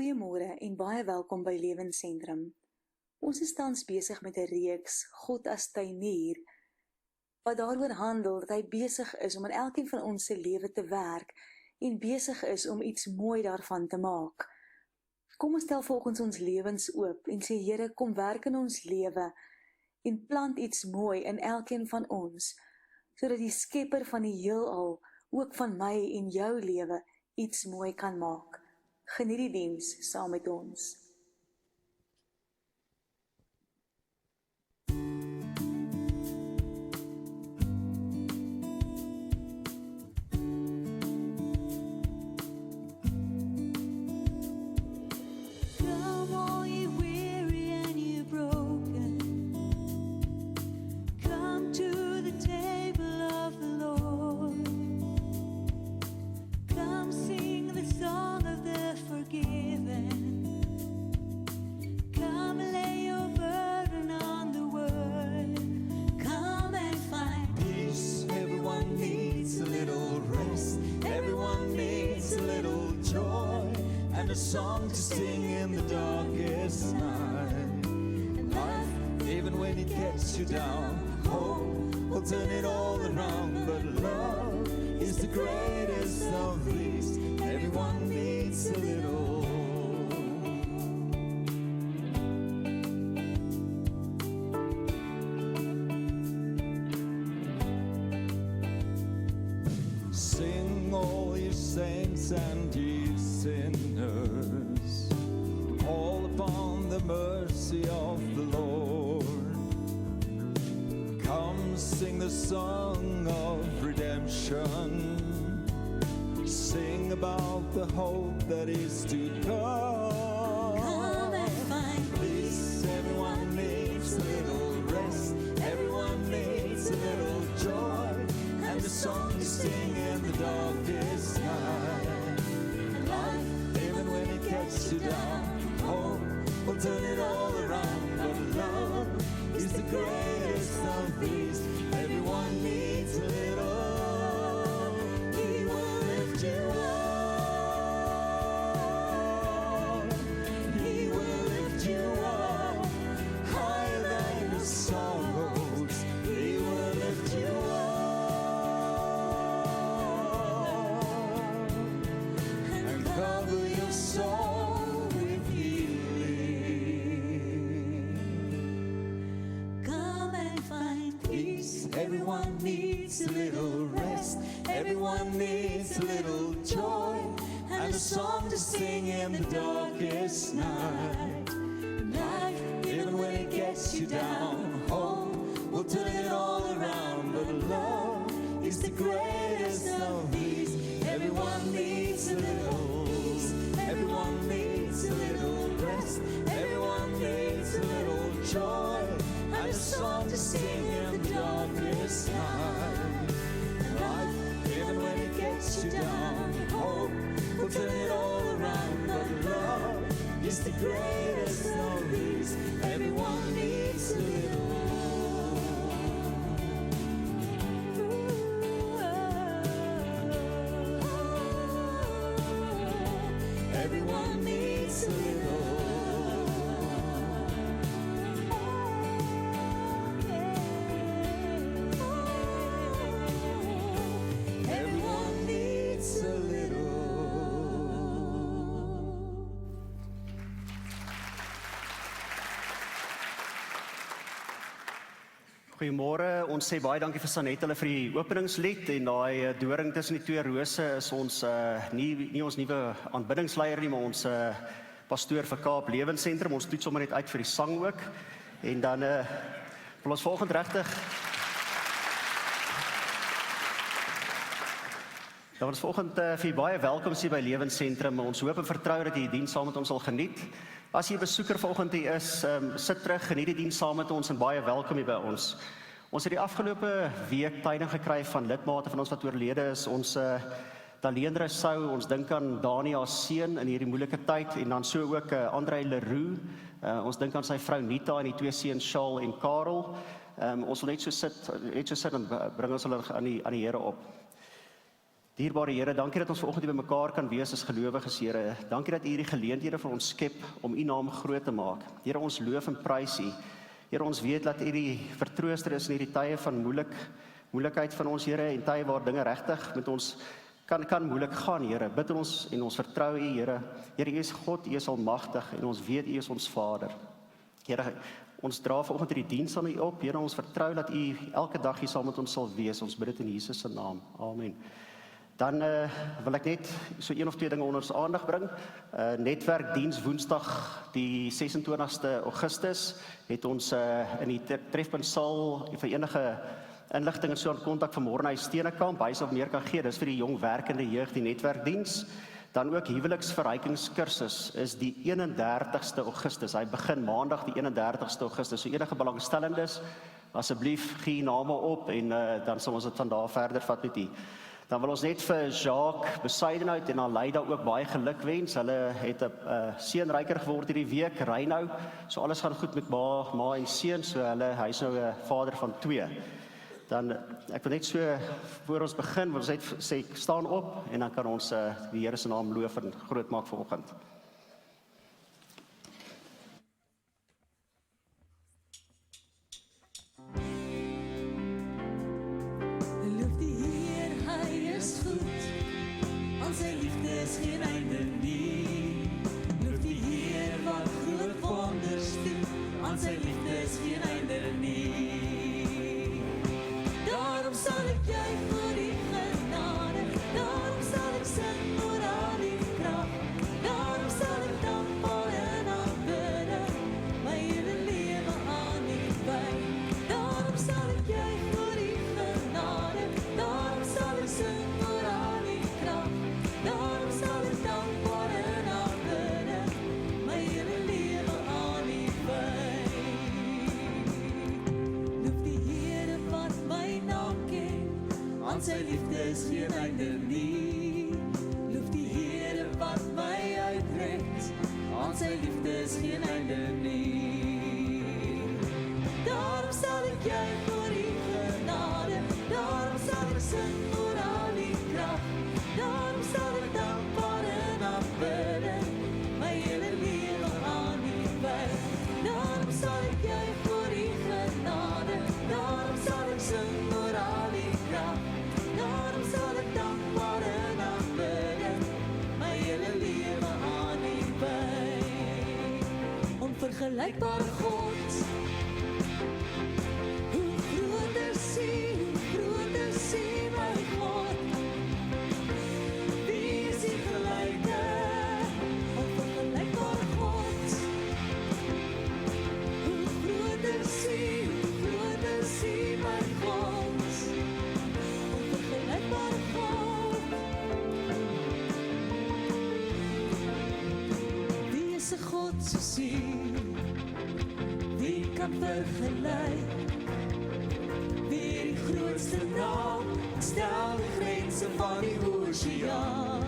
Goeiemôre en baie welkom by Lewensentrum. Ons is tans besig met 'n reeks God as tuinier, wat daaroor handel dat hy besig is om in elkeen van ons se lewe te werk en besig is om iets mooi daarvan te maak. Kom ons stel volgens ons lewens oop en sê Here, kom werk in ons lewe en plant iets mooi in elkeen van ons, sodat die skepper van die heelal ook van my en jou lewe iets mooi kan maak. Geniet die diens saam met ons. A song to sing in the darkest night. And life, even when it gets you down, hope will turn it all around. But love is the greatest of these. Everyone needs a little. Sing all you saints and ye sinners, all upon the mercy of the Lord. Come sing the song of redemption, sing about the hope that is to come. Come and find peace. Everyone needs a little rest, everyone needs a little joy, and the song to sing in the darkest night. And life, even when it gets you down, hope will turn it all around. But love is the greatest of these. Everyone needs a little. He will lift you up. He will lift you up higher than your sorrows. He will lift you up and cover your soul with healing. Come and find peace. Everyone needs a little rest, everyone needs a little joy, and a song to sing in the darkest night. Life, even when it gets you down, hope will turn it all around. But love is the greatest of these. Everyone needs a little peace, everyone needs a little rest, everyone needs a little joy, and a song to sing in the darkest night. Life, even when it gets you down, hope will turn it all around. But love is the greatest of these. Everyone needs a little. Everyone needs a little. Everyone needs a little. Goeiemôre, ons sê baie dankie vir Sanet hulle vir die openingslied en daai doring tussen die twee rose is ons nie ons nuwe aanbiddingsleier nie, maar ons pastoor vir Kaap Lewensentrum. Ons toets sommer net uit vir die sang ook. En dan wil ons volgende regtig Dan ons volgende vir baie welkom sê by Lewensentrum. Ons hoop en vertrou dat jy die diens saam met ons sal geniet. As jy 'n besoeker volgende hier is, sit terug, geniet die diens saam met ons en baie welkom hier by ons. Ons het die afgelope week tyding gekry van lidmate van ons wat oorlede is. Ons Daleendra Sou, ons dink aan Dania se seun in hierdie moeilike tyd en dan so ook Andrei Leroux. Ons dink aan sy vrou Nita en die twee seuns Charles en Karel. Ons wil net so sit en bring ons hulle aan die Here op. Dierbare Here, dankie dat ons vanoggend hier by mekaar kan wees as gelowiges, Here. Dankie dat U hierdie geleenthede vir ons skep om U naam groot te maak. Here, ons loof en prys U. Here, ons weet dat U die vertrooster is in hierdie tye van moeilikheid van ons, Here, en tye waar dinge regtig met ons kan moeilik gaan, Here. Bid ons en ons vertrou U, Here. Here, U is God, U is almagtig en ons weet U is ons Vader. Here, ons dra vanoggend hierdie diens aan U op. Here, ons vertrou dat U elke dag hier saam met ons sal wees. Ons bid dit in Jesus se naam. Amen. Dan wil ek net so 1 of 2 dinge onder ons aandag bring. Netwerkdiens Woensdag die 26ste Augustus het ons in die trefpuntsaal vir enige inligting en so aan kontak vanmôre na die Steenekamp, hy sal meer kan gee. Dis vir die jong werkende jeug die netwerkdiens. Dan ook huweliksverrykingskursus is die 31ste Augustus. Hy begin maandag die 31ste Augustus. So enige belangstellendes, asseblief gee name op en dan sal ons dit van daar verder vat met U. Dan wil ons net vir Jacques Besuidenhout en Aleida ook baie geluk wens. Hulle het 'n seunryker geword hierdie week, Reinou. So alles gaan goed met ma en seun, so hy's nou 'n vader van 2. Dan ek wil net so voor ons begin, wil ons net sê staan op en dan kan ons die Here se naam loof en groot maak vanoggend. Loof die Heer, hy is goed, aan sy liefde is geen einde nie. Loof die Heer wat groot wonders doen, aan sy liefde is geen einde nie. Daarom sal ek juig voor die genade, daarom sal ek sing oor al die krag, daarom sal ek dankbaar en aanbidden, my hele lewe aan U wy. Daarom sal ek juig voor die genade, daarom sal ek sing oor al die krag, daarom sal ek dankbaar en aanbidden, my hele lewe aan U wy. Loof die Here wat my naam ken, aan sy liefde is geen einde nie. Loof die Here wat my uitred, aan sy liefde is geen einde nie. Daarom sal ek juig voor die genade, daarom sal ek sing oor al die krag, daarom sal ek dankbaar en aanbidden, my hele lewe aan U wy. Daarom sal ek juig voor die genade, daarom sal ek sing oor al die krag, daarom sal ek dankbaar en aanbidden, my hele lewe aan U wy. Onvergelykbare God, hoe groot is U, my God. Wie is U gelyke? Onvergelykbare God, hoe groot is U, my God. Onvergelykbare God. Wie is 'n God soos U? Wie kan vergelyk? Wie die grootste naam, stel die grense van die oseaan.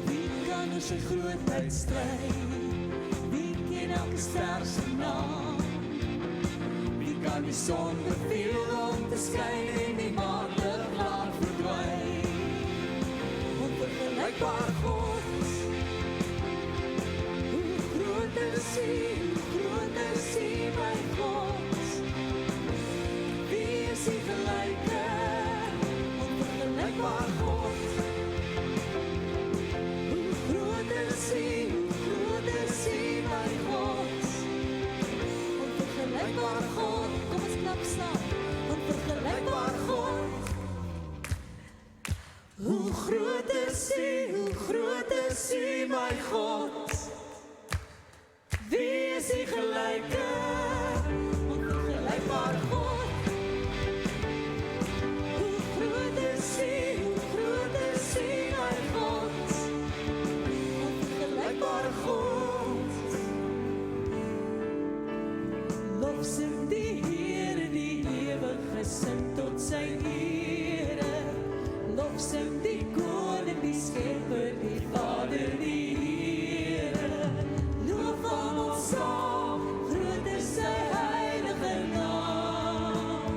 Wie kan oor sy grootheid stry? Wie ken elke ster se naam? Wie kan die son beveel om te skyn en die maanlig laat verdwyn? Onvergelykbare God, hoe groot is U, my God. Wie is U gelyke? Onvergelykbare God, hoe groot is U, my God. Onvergelykbare God, kom ons klap saam. Onvergelykbare God, hoe groot is U, my God. Wie is U gelyke? Onvergelykbare God, hoe groot is U, my God. Onvergelykbare God. Lof sing die Here, die ewige sing tot sy ere. Lof sing die Koning, die Skepper, die Vader, die Here. Loof almal saam, groot is sy heilige naam.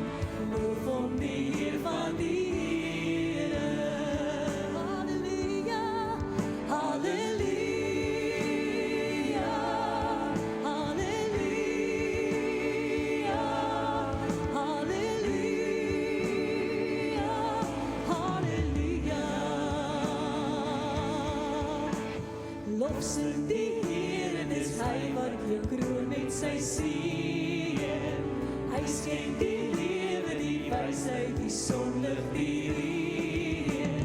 Loof hom die Heer van die Here. Lofsing die Heer en dis hy wat jou kroon met sy seën. Hy skenk die lewe, die wysheid, die sonlig, die reën.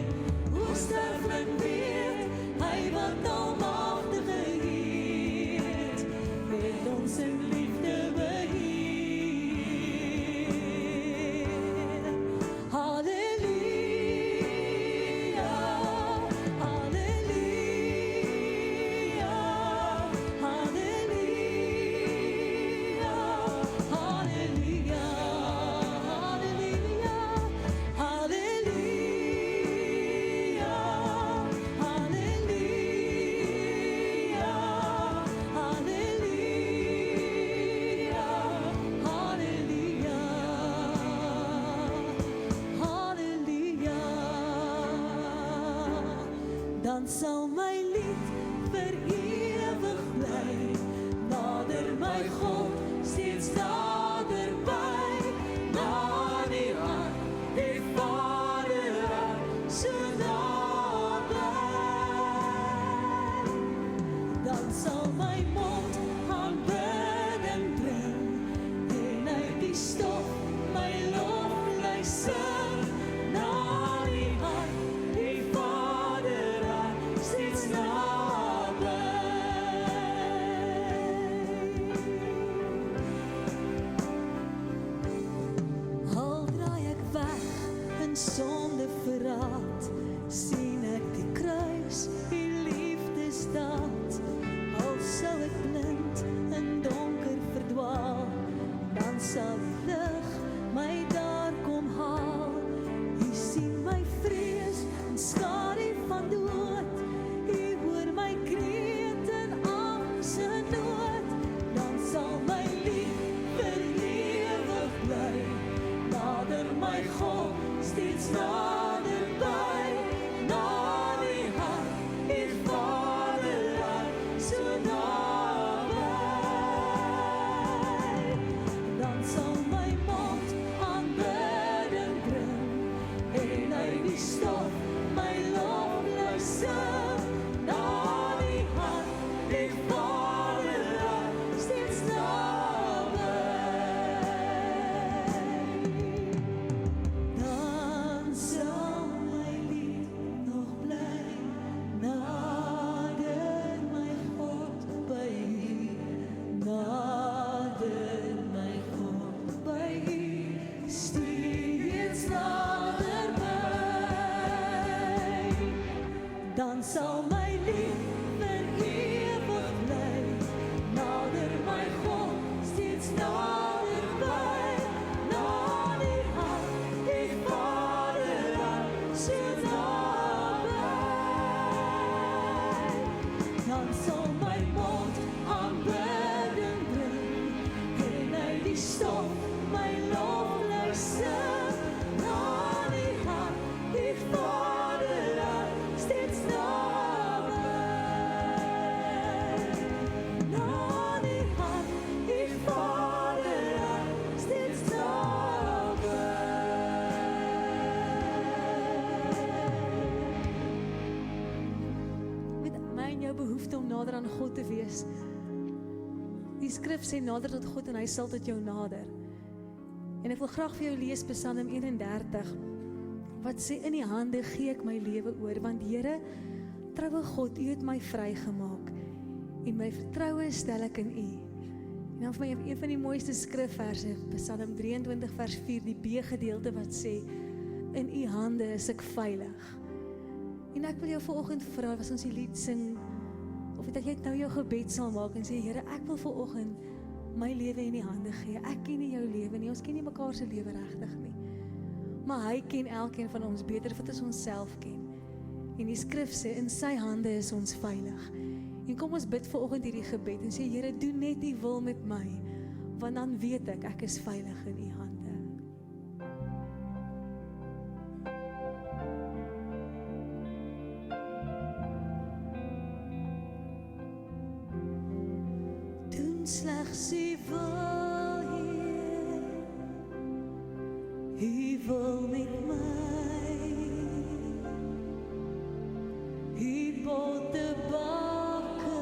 Onsterflik weet, hy wat almagtige het ons in liefde beheer. Halleluja, halleluja, halleluja, halleluja, halleluja, halleluja, halleluja, halleluja, dan sal my lied vir ewig bly, nader my God, steeds naderby, na die hand, die Vader, so nabij. Dan sal my mond aanbidding bring, en uit die stof my loflys sing, na die hand, die Vader, steeds nabij. Al draai ek weg in sonde verraad, sien ek die kruis, die liefdesdaad. Al sou ek blind in donker verdwaal, dan sal die lig my daar kom haal. U sien my vrees en skadu van dood, u hoor my kreet in angs en nood, dan sal my lief vir ewig bly, nader my God, steeds naderby, na die hand, die Vader, so nabij. Dan sal my mond aanbidding bring, en uit die stof my loflys sing, na die hand, die Vader, steeds nabij. Dan sal my lied nog bly, nader my God by u, nader my God by u, steeds naderby. Dan sal my lied vir ewig bly, nader my God, steeds naderby, na die hand, die Vader, so nabij. Dan sal my mond aanbidding bring, en uit die stof my loflys sing, na die hand, die Vader, steeds nabij. Na die hand, die Vader, steeds nabij. Met my en jou behoefte om nader aan God te wees. Die skrif sê nader tot God en hy sal tot jou nader. En ek wil graag vir jou lees Psalm 31 wat sê in die hande gee ek my lewe oor, want Here, troue God, u het my vrygemaak en my vertroue stel ek in u. En dan vir my een van die mooiste skrifverse, Psalm 23 vers 4, die B-gedeelte wat sê in u hande is ek veilig. En ek wil jou vanoggend vra, as ons die lied sing, of dat jy nou jou gebed sal maak en sê, Here, ek wil vanoggend my lewe in die hande gee. Ek ken nie jou lewe nie, ons ken nie mekaar se lewe regtig nie. Maar hy ken elkeen van ons beter as wat ons onsself ken. En die skrif sê, in sy hande is ons veilig. En kom ons bid vanoggend hierdie gebed en sê, Here, doen net u wil met my, want dan weet ek is veilig in u hande. Slechts u wil, Heer, u wil met my, u botte bakke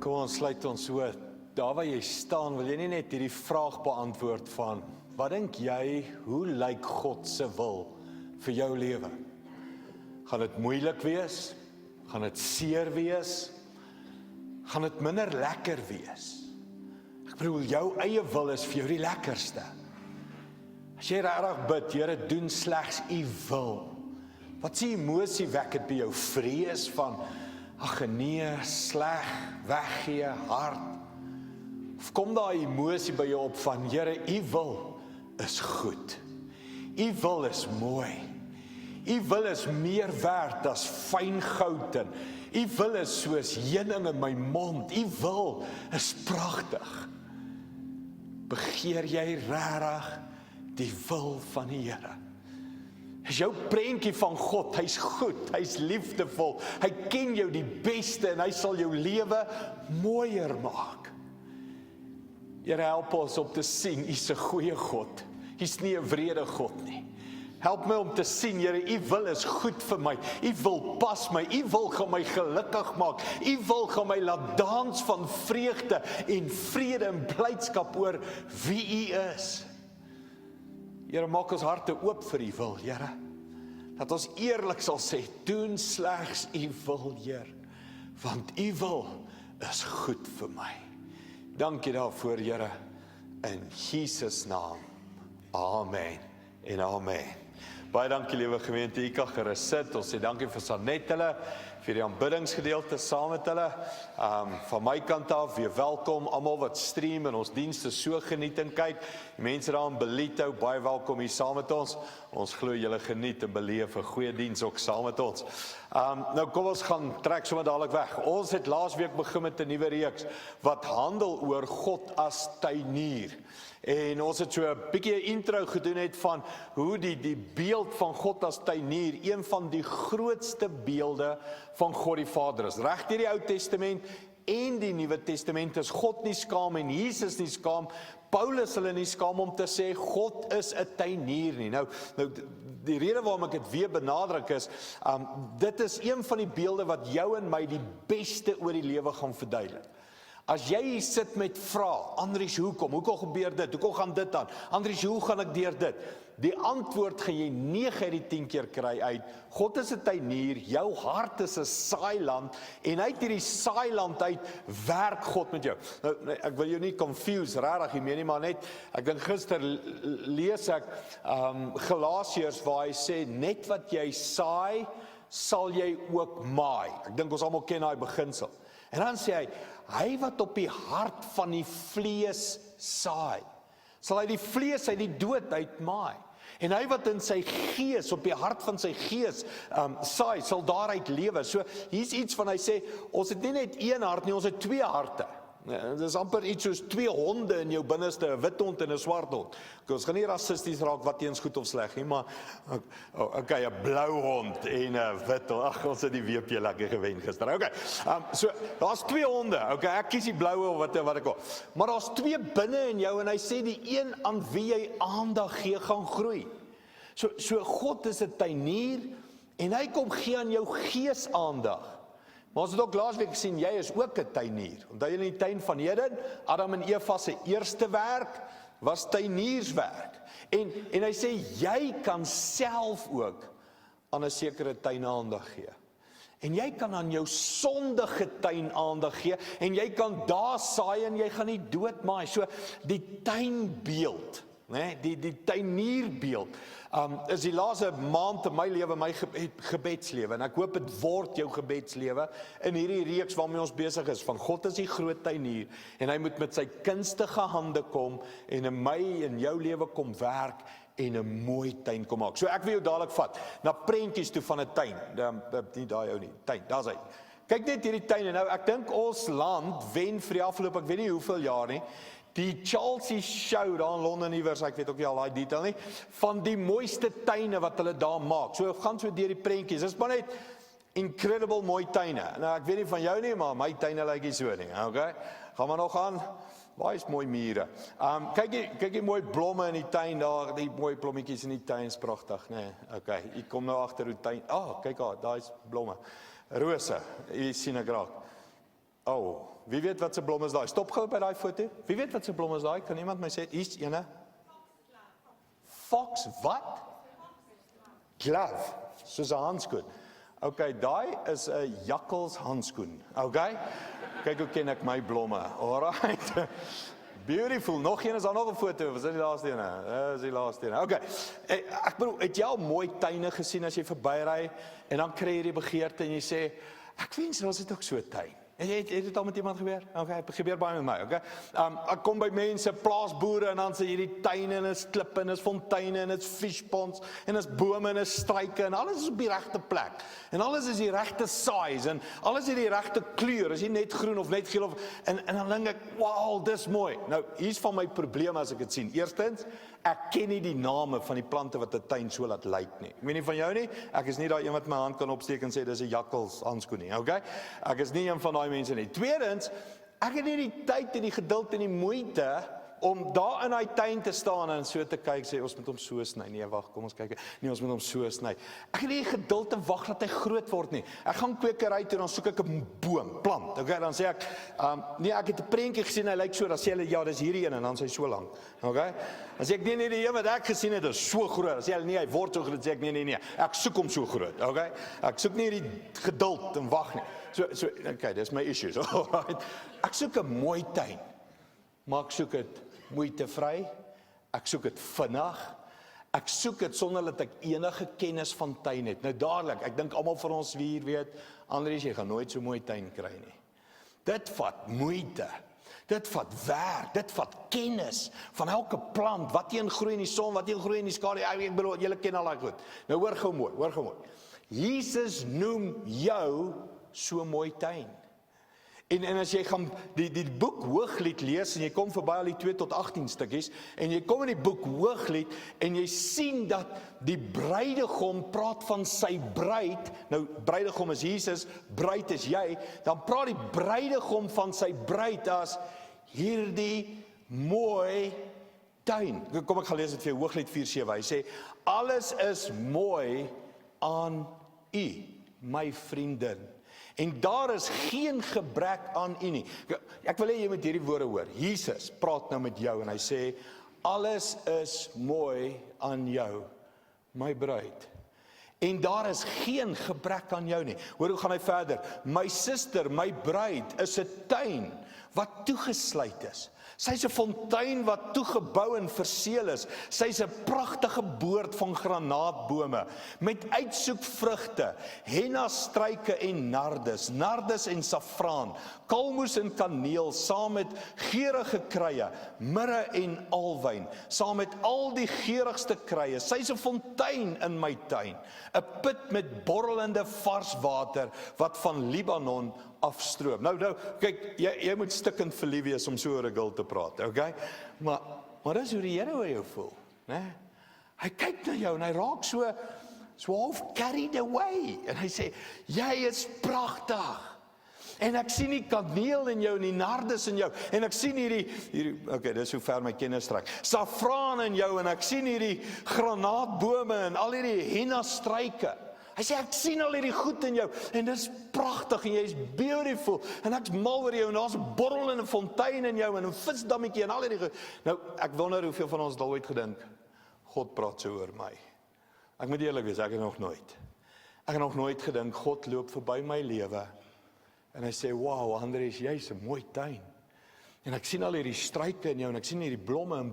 Kom ons sluit ons so, daar waar jy staan, wil jy nie net hierdie vraag beantwoord van, wat dink jy, hoe lyk God se wil vir jou lewe? Gaan dit moeilik wees? Gaan dit seer wees? Gaan dit minder lekker wees? Ek bedoel, jou eie wil is vir jou die lekkerste. As jy regtig bid, Here, doen slegs U wil. Wat se emosie wek dit by jou? Vrees van, ag nee, sleg, weggee, hard. Of kom daar 'n emosie by jou op van, Here, U wil is goed. U wil is mooi. U wil is meer werd as fyn goud en U wil is soos heuning in my mond. U wil is pragtig. Begeer jy regtig die wil van die Here? Is jou prentjie van God, hy's goed, hy's liefdevol, hy ken jou die beste en hy sal jou lewe mooier maak. Here, help ons om te sien, U's 'n goeie God, U's nie 'n wrede God nie. Help my om te sien, Here, U wil is goed vir my, U wil pas my, U wil gaan my gelukkig maak, U wil gaan my laat dans van vreugde en vrede en blydskap oor wie U is. Here, maak ons harte oop vir U wil, Here. Dat ons eerlik sal sê, doen slegs U wil, Heer, want U wil is goed vir my. Dankie daarvoor, Here, in Jesus naam. Amen en amen. Baie dankie, liewe gemeente, u kan gerus sit. Ons sê dankie vir Sanet hulle, vir die aanbiddingsgedeelte saam met hulle. Van my kant af, weer welkom, almal wat stream en ons dienste so geniet en kyk. Die mense daar in Belito, baie welkom hier saam met ons. Ons glo julle geniet en beleef 'n goeie diens ook saam met ons. Nou kom ons gaan trek sommer dadelik weg. Ons het laasweek begin met 'n nuwe reeks wat handel oor God as tuinier. En ons het so 'n bietjie 'n intro gedoen het van hoe die beeld van God as tuinier een van die grootste beelde van God die Vader is. Reg deur die Ou Testament en die Nuwe Testament is God nie skaam en Jesus nie skaam. Paulus hulle nie skaam om te sê God is 'n tuinier nie. Nou die rede waarom ek dit weer benadruk is, dit is een van die beelde wat jou en my die beste oor die lewe gaan verduidelik. As jy hier sit met vrae, Andries, hoekom gebeur dit, hoekom gaan dit aan, Andries, hoe gaan ek deur dit? Die antwoord gaan jy 9 uit die 10 keer kry uit, God is 'n tuinier, jou hart is 'n saailand, en uit hierdie saailand uit werk God met jou. Nou, ek wil jou nie confuse, rarig hiermee nie, maar net, ek dink gister lees ek Galasiërs waar hy sê, net wat jy saai, sal jy ook maai. Ek dink ons almal ken daai beginsel. En dan sê hy wat op die hart van die vlees saai, sal hy die vlees uit die dood uitmaai. En hy wat in sy gees, op die hart van sy gees saai, sal daaruit lewe. So hier's iets van hy sê, ons het nie net een hart nie, ons het 2 harte. Dit is amper iets soos 2 honde in jou binneste, 'n wit hond en 'n swart hond. Ons gaan nie rassisties raak wat eens goed of sleg nie, maar okay, 'n blou hond en 'n wit hond. Ag, ons het die WP lekker gewen gister. Okay. So daar's 2 honde. Okay, ek kies die bloue of wat ek wil. Maar daar's 2 binne in jou en hy sê die een aan wie jy aandag gee gaan groei. So God is 'n tuinier en hy kom gee aan jou gees aandag. Maar ons het ook laasweek gesien, jy is ook 'n tuinier. Onthou jy in die tuin van Eden, Adam en Eva se eerste werk was tuinierswerk. En hy sê, jy kan self ook aan 'n sekere tuin aandag gee. En jy kan aan jou sondige tuin aandag gee, en jy kan daar saai en jy gaan nie doodmaai. So, die tuinbeeld, die tuinierbeeld, is die laaste maand in my lewe, my gebedslewe, en ek hoop dit word jou gebedslewe, in hierdie reeks waarmee ons besig is, van God is die groot tuinier, en hy moet met sy kunstige hande kom, en in my en jou lewe kom werk, en 'n mooi tuin kom maak. So ek wil jou dadelik vat, na prentjies toe van 'n tuin, nie daai ou nie, tuin, daar's hy. Kyk net hierdie tuin, en nou ek dink ons land wen vir die afgelope, ek weet nie hoeveel jaar nie, die Chelsea Show daar in Londen iewers, ek weet ook nie al daai detail nie, van die mooiste tuine wat hulle daar maak. So gaan so deur die prentjies. Dis maar net incredible mooi tuine. Nou ek weet nie van jou nie, maar my tuine lyk nie so nie. Okay? Gaan maar nog aan. Waar is mooi mure? Kyk die mooi blomme in die tuin daar, die mooi blommetjies in die tuin is pragtig, nee. Okay, ek kom nou agter hoe tuin. Kyk daar, daar is blomme. Rose, hier sien ek raak. Wie weet wat se blom is daai? Stop gou by daai foto. Wie weet wat se blom is daai? Kan iemand my sê, hier's ene? Fox wat? Glove, soos 'n handskoen. Okay, daai is 'n jakkals handskoen. Okay? Kyk hoe ken ek my blomme. Alright. Beautiful. Nog een is daar nog 'n foto. Was dit die laaste ene? Dis die laaste ene. Okay. Ek bedoel, het jy al mooi tuine gesien as jy verbyry en dan kry jy die begeerte en jy sê, ek wens ons het ook so 'n tuin. Het dit al met iemand gebeur? Okay, het gebeur baie met my, okay? Ek kom by mense, plaasboere en dan sê hierdie tuine en is klippe en is fonteine en is fishponds en is bome en is struike en alles is op die regte plek. En alles is die regte size en alles het die regte kleur. Is nie net groen of net geel of en dan dink ek, wow, dis mooi. Nou, hier's van my probleem as ek dit sien. Eerstens, ek ken nie die name van die plante wat 'n tuin so laat lyk nie. Ek weet nie van jou nie. Ek is nie daai een wat my hand kan opsteek en sê dis 'n jakkals handskoen nie, okay? Ek is nie een van daai mense nie. Tweedens, ek het nie die tyd en die geduld en die moeite om daar in daai tuin te staan en so te kyk, sê ons moet hom so sny. Nee, wag, kom ons kyk. Nee, ons moet hom so sny. Ek het nie die geduld te wag dat hy groot word nie. Ek gaan kwekery toe, dan soek ek 'n boom, plant. Okay, dan sê ek, nee, ek het 'n prentjie gesien, hy lyk so, dan sê hulle, ja, dis hierdie een en dan is hy so lank. Okay? Dan sê ek, nee, die een wat ek gesien het is so groot. Dan sê hulle, nee, hy word so groot. Dan sê ek, nee, ek soek hom so groot. Okay? Ek soek nie die geduld en wag nie. So, okay, dis my issues. Alright. Ek soek 'n mooi tuin. Maar ek soek dit moeitevry, ek soek dit vinnig, ek soek dit sonder dat ek enige kennis van tuin het. Nou dadelik, ek dink almal van ons wie hier weet, Andries, jy gaan nooit so mooi tuin kry nie. Dit vat moeite, dit vat werk, dit vat kennis van elke plant, wat een groei in die son, wat een groei in die skadu, ek bedoel, julle ken al daai goed. Nou hoor gou mooi. Jesus noem jou so mooi tuin. En as jy gaan die boek Hooglied lees, en jy kom verby al die 2 tot 18 stukkies, en jy kom in die boek Hooglied, en jy sien dat die bruidegom praat van sy bruid, nou bruidegom is Jesus, bruid is jy, dan praat die bruidegom van sy bruid as hierdie mooi tuin. Kom ek gaan lees dit vir jou, Hooglied 4:7, hy sê, alles is mooi aan u, my vriendin. En daar is geen gebrek aan u nie. Ek wil hê jy moet hierdie woorde hoor. Jesus praat nou met jou en hy sê, alles is mooi aan jou, my bruid. En daar is geen gebrek aan jou nie. Hoor hoe gaan hy verder? My suster, my bruid is 'n tuin wat toegesluit is. Sy's 'n fontein wat toegebou en verseël is. Sy's 'n pragtige boord van granaatbome met uitsoekvrugte, henna-struike en nardes en saffraan, kalmoes en kaneel, saam met geurende kruie, mirre en alwyn, saam met al die geurigste kruie. Sy's 'n fontein in my tuin, 'n put met borrelende vars water wat van Libanon afstroom. Nou, kyk, jy moet stikkend verlief wees om so oor 'n girl te praat, okay? Maar dis hoe die Here oor jou voel, né? Hy kyk na jou en hy raak so half carried away en hy sê, jy is pragtig. En ek sien die kaneel in jou en die nardes in jou en ek sien hierdie okay, dis hoe ver my kennis strek. Saffraan in jou en ek sien hierdie granaatbome en al hierdie henna-struike. Hy sê, ek sien al hierdie goed in jou, en dit is pragtig, en jy is beautiful, en ek's mal oor jou, en daar's 'n borrel en 'n fontein in jou, en 'n visdammetjie, en al hierdie goed. Nou, ek wonder hoeveel van ons al ooit gedink, God praat so oor my. Ek moet eerlik wees, ek het nog nooit gedink, God loop verby my lewe, en hy sê, wow, Andries, jy's 'n mooi tuin. En ek sien al hierdie struike in jou, en ek sien hierdie blomme,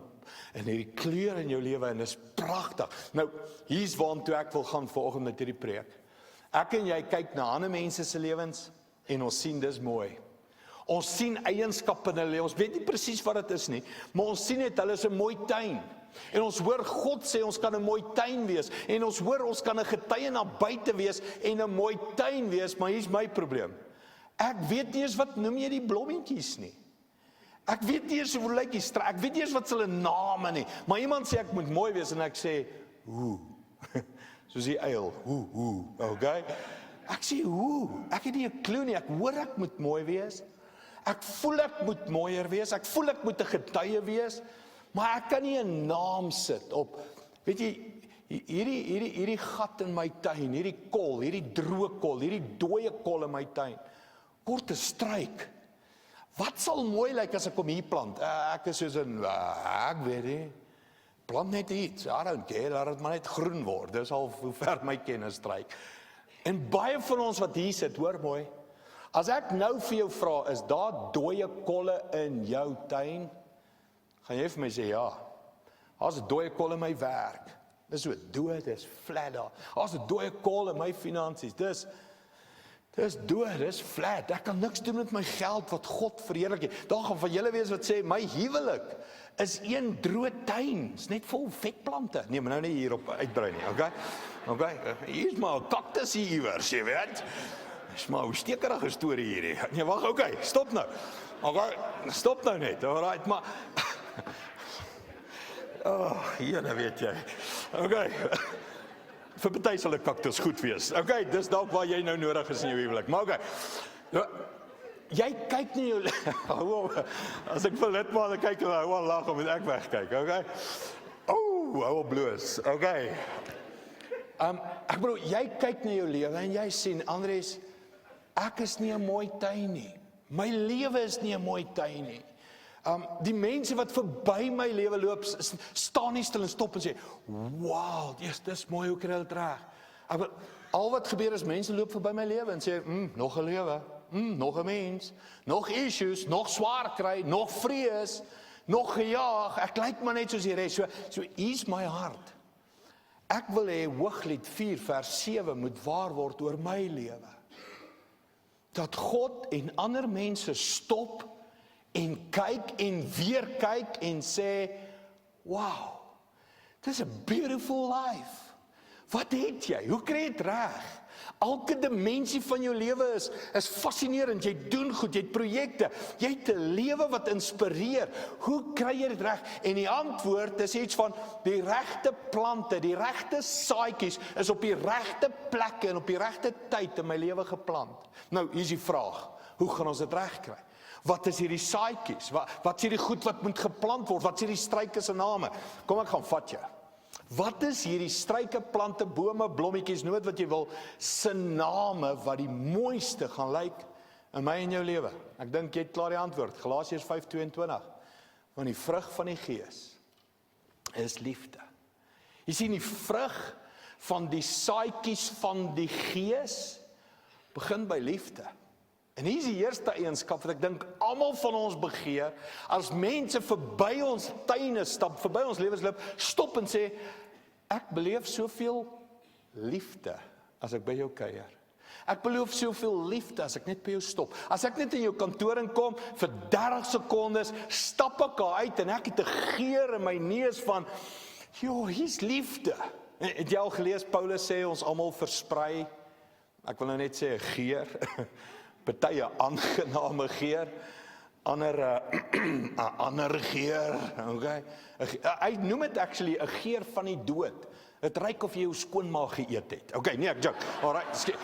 en hierdie kleur in jou lewe, en dit is pragtig. Nou, hier's waartoe ek wil gaan vanoggend met hierdie preek. Ek en jy kyk na ander mense se lewens, en ons sien dis mooi. Ons sien eienskappe in hulle, ons weet nie presies wat dit is nie, maar ons sien net, hulle is 'n mooi tuin. En ons hoor God sê, ons kan 'n mooi tuin wees, en ons hoor, ons kan 'n getuie na buite wees, en 'n mooi tuin wees, maar hier's my probleem. Ek weet nie eens wat noem jy die blommetjies nie. Ek weet nie eens hoe lyk die straat, ek weet nie eens wat hulle name nie, maar iemand sê ek moet mooi wees, en ek sê, hoe, soos die uil, hoe, okay? Ek sê, hoe, ek het nie 'n klou nie, ek hoor ek moet mooi wees, ek voel ek moet mooier wees, ek voel ek moet 'n getuie wees, maar ek kan nie 'n naam sit op, weet jy, hierdie gat in my tuin, hierdie kol, hierdie droë kol, hierdie dooie kol in my tuin, kort 'n struik, Wat sal mooi lyk as ek hom hier plant? Ek is soos in, ek weet nie. Plant net iets, I don't care, laat het maar net groen word. Dis al hoe ver my kennis stryk. En baie van ons wat hier sit, hoor mooi, as ek nou vir jou vra, is daar dooie kolle in jou tuin? Gaan jy vir my sê, ja, as 'n dooie kol in my werk, dis so dood, dis flat daar. As 'n dooie kol in my finansies, dis dood, dis flat. Ek kan niks doen met my geld wat God verheerlik het. Daar gaan van julle wees wat sê, my huwelik is een droë tuin, is net vol vetplante. Nee, maar nou nie hierop uitbrei nie, okay? Hier is maar 'n kaktus hier iewers, jy weet. Dis maar 'n stekerige storie hierdie. Nee, wag, okay, stop nou. Okay, stop nou net, alright, maar Jene weet jy. Okay. Vir party sal 'n kaktus goed wees. Okay, dis dalk waar jy nou nodig is in jou huwelik. Maar okay. Nou, jy kyk nie jou as ek vir lidmate kyk, hou al lag om ek wegkyk, okay? Hou al bloos. Okay. Ek bedoel, jy kyk na jou lewe en jy sien, Andries, ek is nie 'n mooi tuin nie. My lewe is nie 'n mooi tuin nie. Die mense wat verby my lewe loop, staan nie stil en stop en sê, wow, dis mooi, hoe kry jy dit reg? Al wat gebeur is, mense loop verby my lewe en sê, nog 'n lewe, nog 'n mens, nog issues, nog swaar kry, nog vrees, nog gejaag, ek lyk maar net soos die res, so hier's my hart. Ek wil hê Hooglied 4 vers 7 moet waar word oor my lewe. Dat God en ander mense stop en kyk en weer kyk en sê, wow, dis 'n beautiful life. Wat het jy? Hoe kry jy dit reg? Elke dimensie van jou lewe is fascinerend. Jy doen goed, jy het projekte, jy het 'n lewe wat inspireer. Hoe kry jy dit reg? En die antwoord is iets van die regte plante, die regte saadjies is op die regte plekke en op die regte tyd in my lewe geplant. Nou, hier is die vraag. Hoe gaan ons dit regkry? Wat is hierdie saadjies? Wat is hierdie goed wat moet geplant word? Wat is hierdie struike se name? Kom ek gaan vat jou. Wat is hierdie struike, plante, bome, blommetjies, nood wat jy wil, se name wat die mooiste gaan lyk in my en jou lewe? Ek dink jy het klaar die antwoord. Galasiërs 5:22. Want die vrug van die Gees is liefde. Jy sien, die vrug van die saadjies van die Gees begin by liefde. En hier is die eerste eienskap wat ek dink almal van ons begeer, as mense verby ons tuine stap, verby ons lewensloop, stop en sê, ek beleef soveel liefde as ek by jou kuier. Ek beleef soveel liefde as ek net by jou stop. As ek net in jou kantoor inkom, vir 30 sekondes, stap ek uit en ek het 'n geur in my neus van, joh, hier's liefde. Het jy al gelees, Paulus sê ons almal versprei, ek wil nou net sê 'n geur, party 'n aangename geur, ander 'n ander geur, okay? Hy noem dit actually 'n geur van die dood. Dit ryk of jy jou skoonma geëet het. Okay, nee, ek joke. Alright,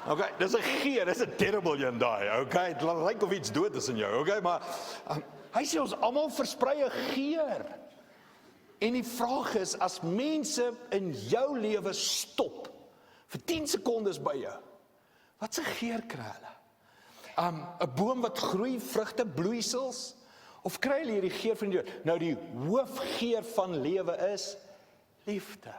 okay, dis 'n geur, dis 'n terrible een daai, okay? Dit ryk of iets dood is in jou, okay? Maar hy sê ons almal versprei 'n geur. En die vraag is, as mense in jou lewe stop vir 10 sekondes by jou, wat se geur kry hulle? 'n boom wat groei, vrugte, bloeisels, of kry hulle hierdie geur van die dood? Nou die hoofgeur van lewe is liefde.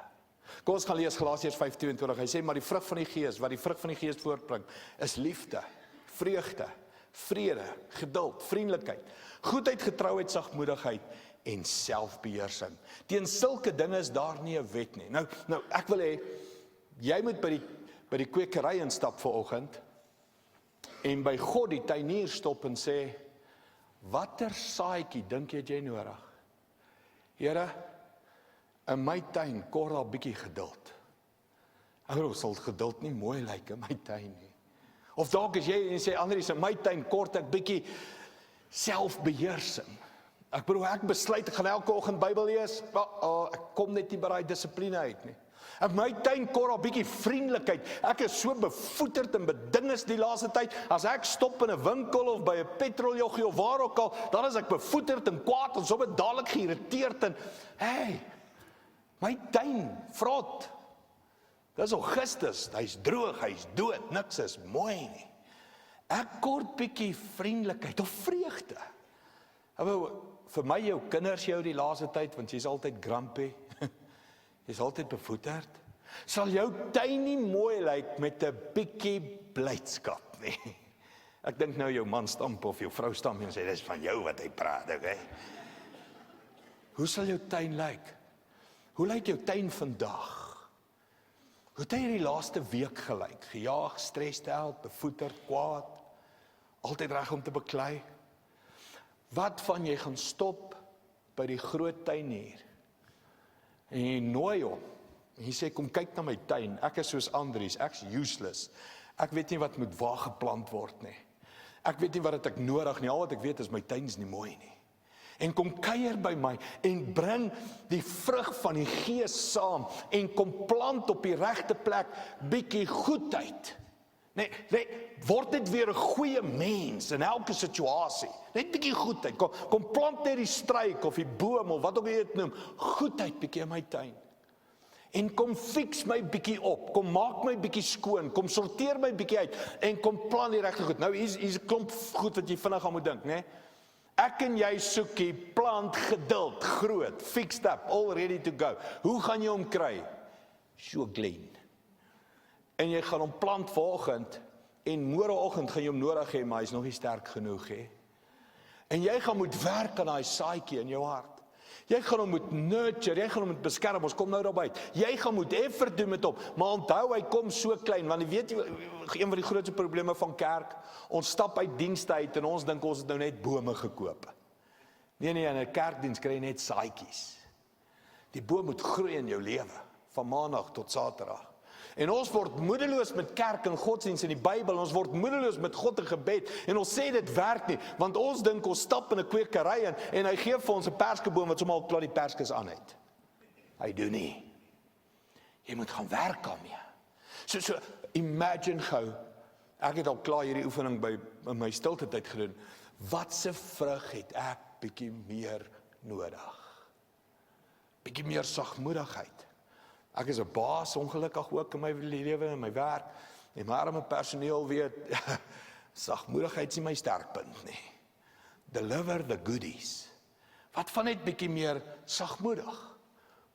Kom ons gaan lees Galasiërs 5:22. Hy sê, maar die vrug van die Gees, wat die vrug van die Gees voortbring, is liefde, vreugde, vrede, geduld, vriendelikheid, goedheid, getrouheid, sagmoedigheid en selfbeheersing. Teen sulke dinge is daar nie 'n wet nie. Nou ek wil hê jy moet by die kwekery instap vanoggend en by God die tuinier stop en sê, watter saadjie dink jy nodig? Here, in my tuin kort daar 'n bietjie geduld. Ou, sal geduld nie mooi lyk in my tuin nie. Of dalk as jy sê, Andries, in my tuin kort ek bietjie selfbeheersing. Ek bedoel, ek besluit, ek gaan elke oggend Bybel lees, ek kom net nie by daai dissipline uit nie. In my tuin kort daar bietjie vriendelikheid. Ek is so bevoeterd en bedinges die laaste tyd, as ek stop in 'n winkel of by 'n petroljoggie of waar ook al, dan is ek bevoeterd en kwaad en sommer dadelik geïrriteerd en, hey, my tuin, vrot. Dis Augustus, hy's droog, hy's dood, niks is mooi nie. Ek kort bietjie vriendelikheid of vreugde. Vir my, jou kinders jou die laaste tyd, want jy's altyd grumpy, jy's altyd bevoeterd, sal jou tuin nie mooi lyk met 'n bietjie blydskap nie. Ek dink nou jou man stamp of jou vrou stamp en sê, dis van jou wat hy praat, okay? Hoe sal jou tuin lyk? Hoe lyk jou tuin vandag? Hoe het hy die laaste week gelyk? Gejaag, stressteld, bevoeterd, kwaad, altyd reg om te beklei? Wat van jy gaan stop by die groot tuinier en jy nooi hom en jy sê, kom kyk na my tuin, ek is soos Andries, ek's useless, ek weet nie wat moet waar geplant word nie, ek weet nie wat het ek nodig nie, al wat ek weet is my tuin is nie mooi nie, en kom kuier by my en bring die vrug van die Gees saam en kom plant op die regte plek bietjie goedheid. Nee, word dit weer 'n goeie mens in elke situasie. Net bietjie goedheid. Kom plant net die struik of die boom of wat ook jy dit noem. Goedheid bietjie in my tuin. En kom fix my bietjie op. Kom maak my bietjie skoon. Kom sorteer my bietjie uit en kom plan die regte goed. Nou hier's 'n klomp goed wat jy vinnig aan moet dink, né? Ek en jy soekie plant geduld, groot, fixed up, all ready to go. Hoe gaan jy hom kry? So klein. En jy gaan hom plant vanoggend en môreoggend gaan jy hom nodig hê, maar hy's nog nie sterk genoeg hè. En jy gaan moet werk aan daai saadjie in jou hart. Jy gaan hom moet nurture, jy gaan hom moet beskerm. Ons kom nou daarby. Jy gaan moet effort doen met hom, maar onthou hy kom so klein want jy weet een van die grootste probleme van kerk, ons stap uit dienste uit en ons dink ons het nou net bome gekoop. Nee, in 'n kerkdiens kry jy net saadjies. Die boom moet groei in jou lewe van maandag tot Saterdag. En ons word moedeloos met kerk en godsdienst in die Bybel, ons word moedeloos met God en gebed, en ons sê dit werk nie, want ons dink ons stap in 'n kwekery en hy gee vir ons 'n perskeboom wat sommer al klaar die perskes aan het. Hy doen nie. Jy moet gaan werk daarmee. So imagine gou, ek het al klaar hierdie oefening in my stilte tyd gedoen, wat se vrug het ek bietjie meer nodig? Bietjie meer sagmoedigheid. Ek is 'n baas, ongelukkig ook in my lewe en my werk. En my arme personeel weet, sagmoedigheid is nie my sterkpunt nie. Deliver the goodies. Wat van net bietjie meer sagmoedig?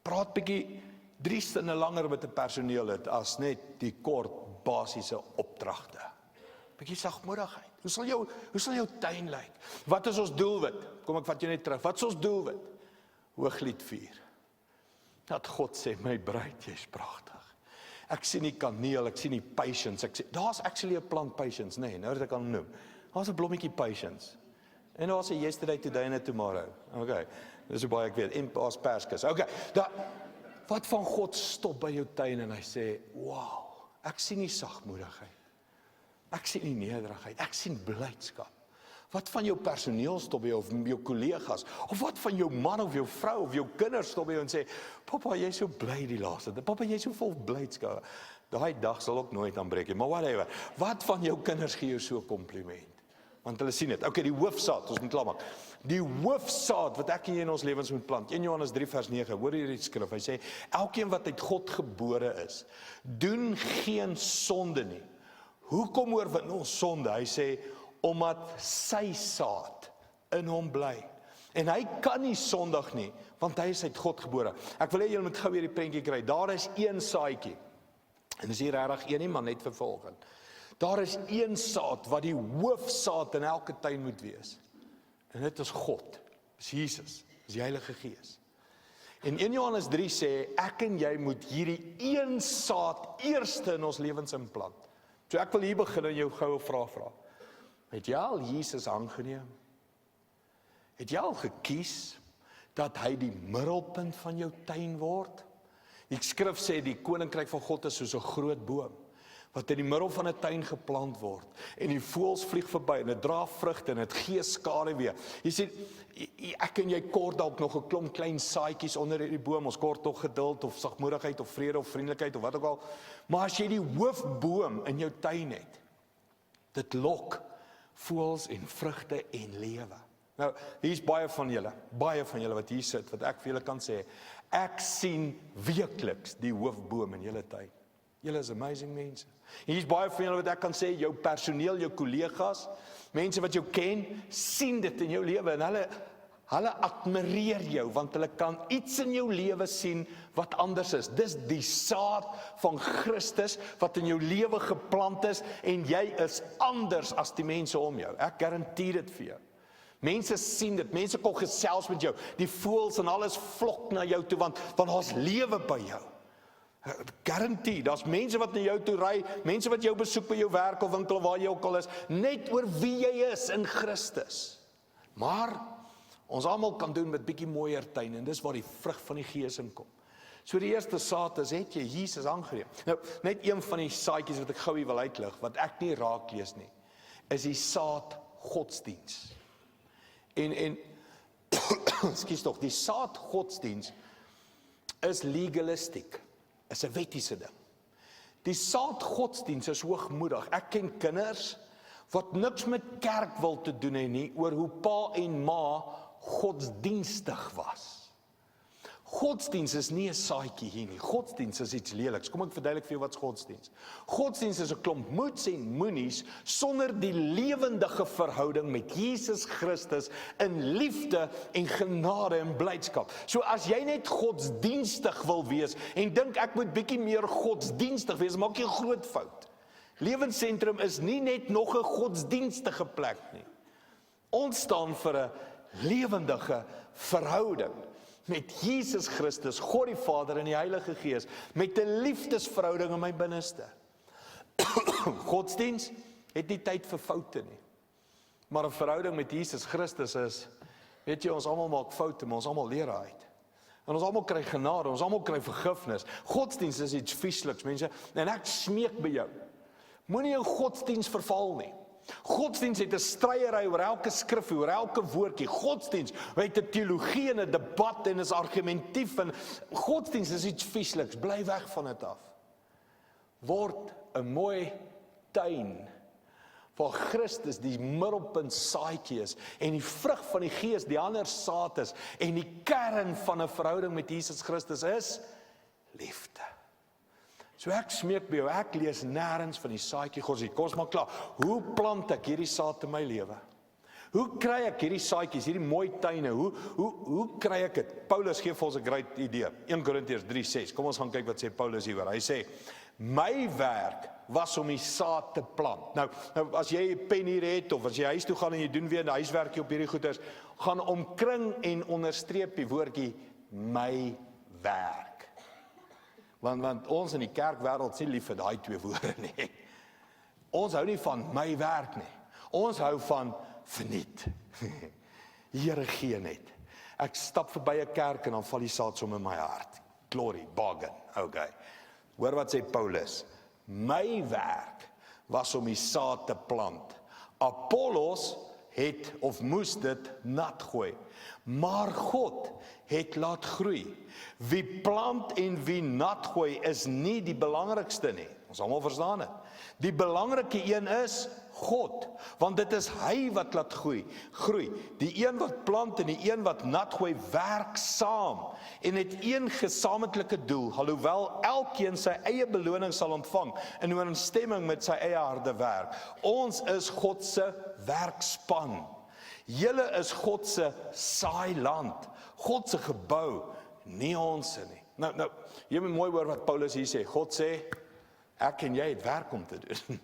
Praat bietjie 3 sinne langer met 'n personeel het as net die kort basiese opdragte. Bietjie sagmoedigheid. Hoe sal jou tuin lyk? Wat is ons doelwit? Kom ek vat jou net terug. Wat is ons doelwit? Hooglied 4. Dat God sê, my bruid, jy's pragtig. Ek sien die kaneel, ek sien die patience. Daar's actually 'n plant patience, nee, nou dat ek kan noem. Daar's 'n blommetjie patience. En daar's 'n yesterday, today and a tomorrow. Okay, dis hoe baie ek weet. En daar's perskes. Okay, wat van God stop by jou tuin en hy sê, wow, ek sien nie sagmoedigheid. Ek sien nie nederigheid. Ek sien blydskap. Wat van jou personeel stop by jou, of jou kollegas, of wat van jou man of jou vrou of jou kinders stop by jou en sê, papa, jy's so bly die laaste, papa, jy's so vol blydskap. Daai dag sal ook nooit aanbreek nie, maar whatever. Wat van jou kinders gee jou so 'n kompliment? Want hulle sien dit. Okay, die hoofsaad, ons moet klaarmaak. Die hoofsaad wat ek en jy in ons lewens moet plant. 1 Johannes 3 vers 9, hoor hierdie skrif. Hy sê, elkeen wat uit God gebore is, doen geen sonde nie. Hoekom oorwin ons sonde? Hy sê, omdat sy saad in hom bly. En hy kan nie sondig nie, want hy is uit God gebore. Ek wil hê julle moet gou weer die prentjie kry. Daar is een saadjie. En dis nie regtig een nie, maar net vir volgende. Daar is een saad wat die hoofsaad in elke tuin moet wees. En dit is God. Dis Jesus. Dis die Heilige Gees. En 1 Johannes 3 sê, ek en jy moet hierdie een saad eerste in ons lewens inplant. So ek wil hier begin en jou goue vraag vra. Het jy al Jesus aangeneem? Het jy al gekies dat hy die middelpunt van jou tuin word? Die skrif sê die koninkryk van God is soos 'n groot boom wat in die middel van 'n tuin geplant word en die voëls vlieg verby en dit dra vrugte en dit gee skaduwee. Jy sien, ek en jy kort dalk nog 'n klomp klein saadjies onder die boom, ons kort nog geduld of sagmoedigheid of vrede of vriendelikheid of wat ook al. Maar as jy die hoofboom in jou tuin het, dit lok voëls en vrugte en lewe. Nou, hier's baie van julle wat hier sit, wat ek vir julle kan sê, ek sien weekliks die hoofboom in julle tuin. Julle is amazing mense. En hier's baie van julle wat ek kan sê, jou personeel, jou kollegas, mense wat jou ken, sien dit in jou lewe en hulle admireer jou, want hulle kan iets in jou lewe sien wat anders is. Dis die saad van Christus wat in jou lewe geplant is en jy is anders as die mense om jou. Ek garandeer dit vir jou. Mense sien dit, mense kom gesels met jou, die voëls en alles vlok na jou toe, want daar's lewe by jou. Garantie, daar's mense wat na jou toe ry, mense wat jou besoek by jou werk of winkel of waar jy ook al is, net oor wie jy is in Christus. Maar ons almal kan doen met bietjie mooier tuin en dis waar die vrug van die Gees inkom. So die eerste saad is, het jy Jesus aangeneem. Nou, net een van die saadjies wat ek gou hier wil uitlig, wat ek nie raak lees nie, is die saad godsdiens. En ekskuus tog, die saad godsdiens is legalistiek, is 'n wettiese ding. Die saad godsdiens is hoogmoedig. Ek ken kinders wat niks met kerk wil te doen hê nie, oor hoe pa en ma godsdienstig was. Godsdiens is nie 'n saadjie hier nie. Godsdiens is iets leliks. Kom ek verduidelik vir jou wat's godsdiens. Godsdiens is 'n klomp moets en moenies sonder die lewendige verhouding met Jesus Christus in liefde en genade en blydskap. So as jy net godsdienstig wil wees en dink ek moet bietjie meer godsdienstig wees, maak jy 'n groot fout. Lewensentrum is nie net nog 'n godsdienstige plek nie. Ons staan vir 'n lewendige verhouding met Jesus Christus, God die Vader en die Heilige Gees, met 'n liefdesverhouding in my binneste. Godsdiens het nie tyd vir foute nie. Maar 'n verhouding met Jesus Christus is, weet jy, ons almal maak foute, maar ons almal leer uit. En ons almal kry genade, ons almal kry vergifnis. Godsdiens is iets viesliks, mense, en ek smeek by jou, moenie jou godsdiens verval nie. Godsdiens het 'n stryery oor elke skrif, oor elke woordjie. Godsdiens het 'n teologie en 'n debat en is argumentief en godsdiens is iets viesliks. Bly weg van dit af. Word 'n mooi tuin waar Christus die middelpunt saadjie is en die vrug van die Gees die ander saad is en die kern van 'n verhouding met Jesus Christus is liefde. So ek smeek by jou, ek lees nêrens van die saadjie godsdienst. Kom ons maar klaar. Hoe plant ek hierdie saad in my lewe? Hoe kry ek hierdie saadjies, hierdie mooi tuine? Hoe kry ek dit? Paulus gee vir ons 'n great idee. 1 Korintiërs 3:6. Kom ons gaan kyk wat sê Paulus hieroor. Hy sê: "My werk was om die saad te plant." Nou as jy 'n pen hier het of as jy huis toe gaan en jy doen weer 'n huiswerkie op hierdie goeders, gaan omkring en onderstreep die woordjie my werk. Want ons in die kerkwêreld sien lief vir daai twee woorde nie. Ons hou nie van my werk nie. Ons hou van verniet. Here gee net. Ek stap verby 'n kerk en dan val die saad sommer in my hart. Glory, bargain. Okay. Hoor wat sê Paulus. My werk was om die saad te plant. Apollos het of moes dit nat gooi. Maar God het laat groei. Wie plant en wie nat gooi is nie die belangrikste nie. Ons almal verstaan dit. Die belangrike een is God, want dit is hy wat laat groei. Die een wat plant en die een wat nat gooi werk saam en het een gesamentlike doel, alhoewel elkeen sy eie beloning sal ontvang in ooreenstemming met sy eie harde werk. Ons is God se werkspan. Julle is God se saailand, God se gebou, nie ons nie. Nou, jy moet mooi hoor wat Paulus hier sê. God sê, ek en jy het werk om te doen.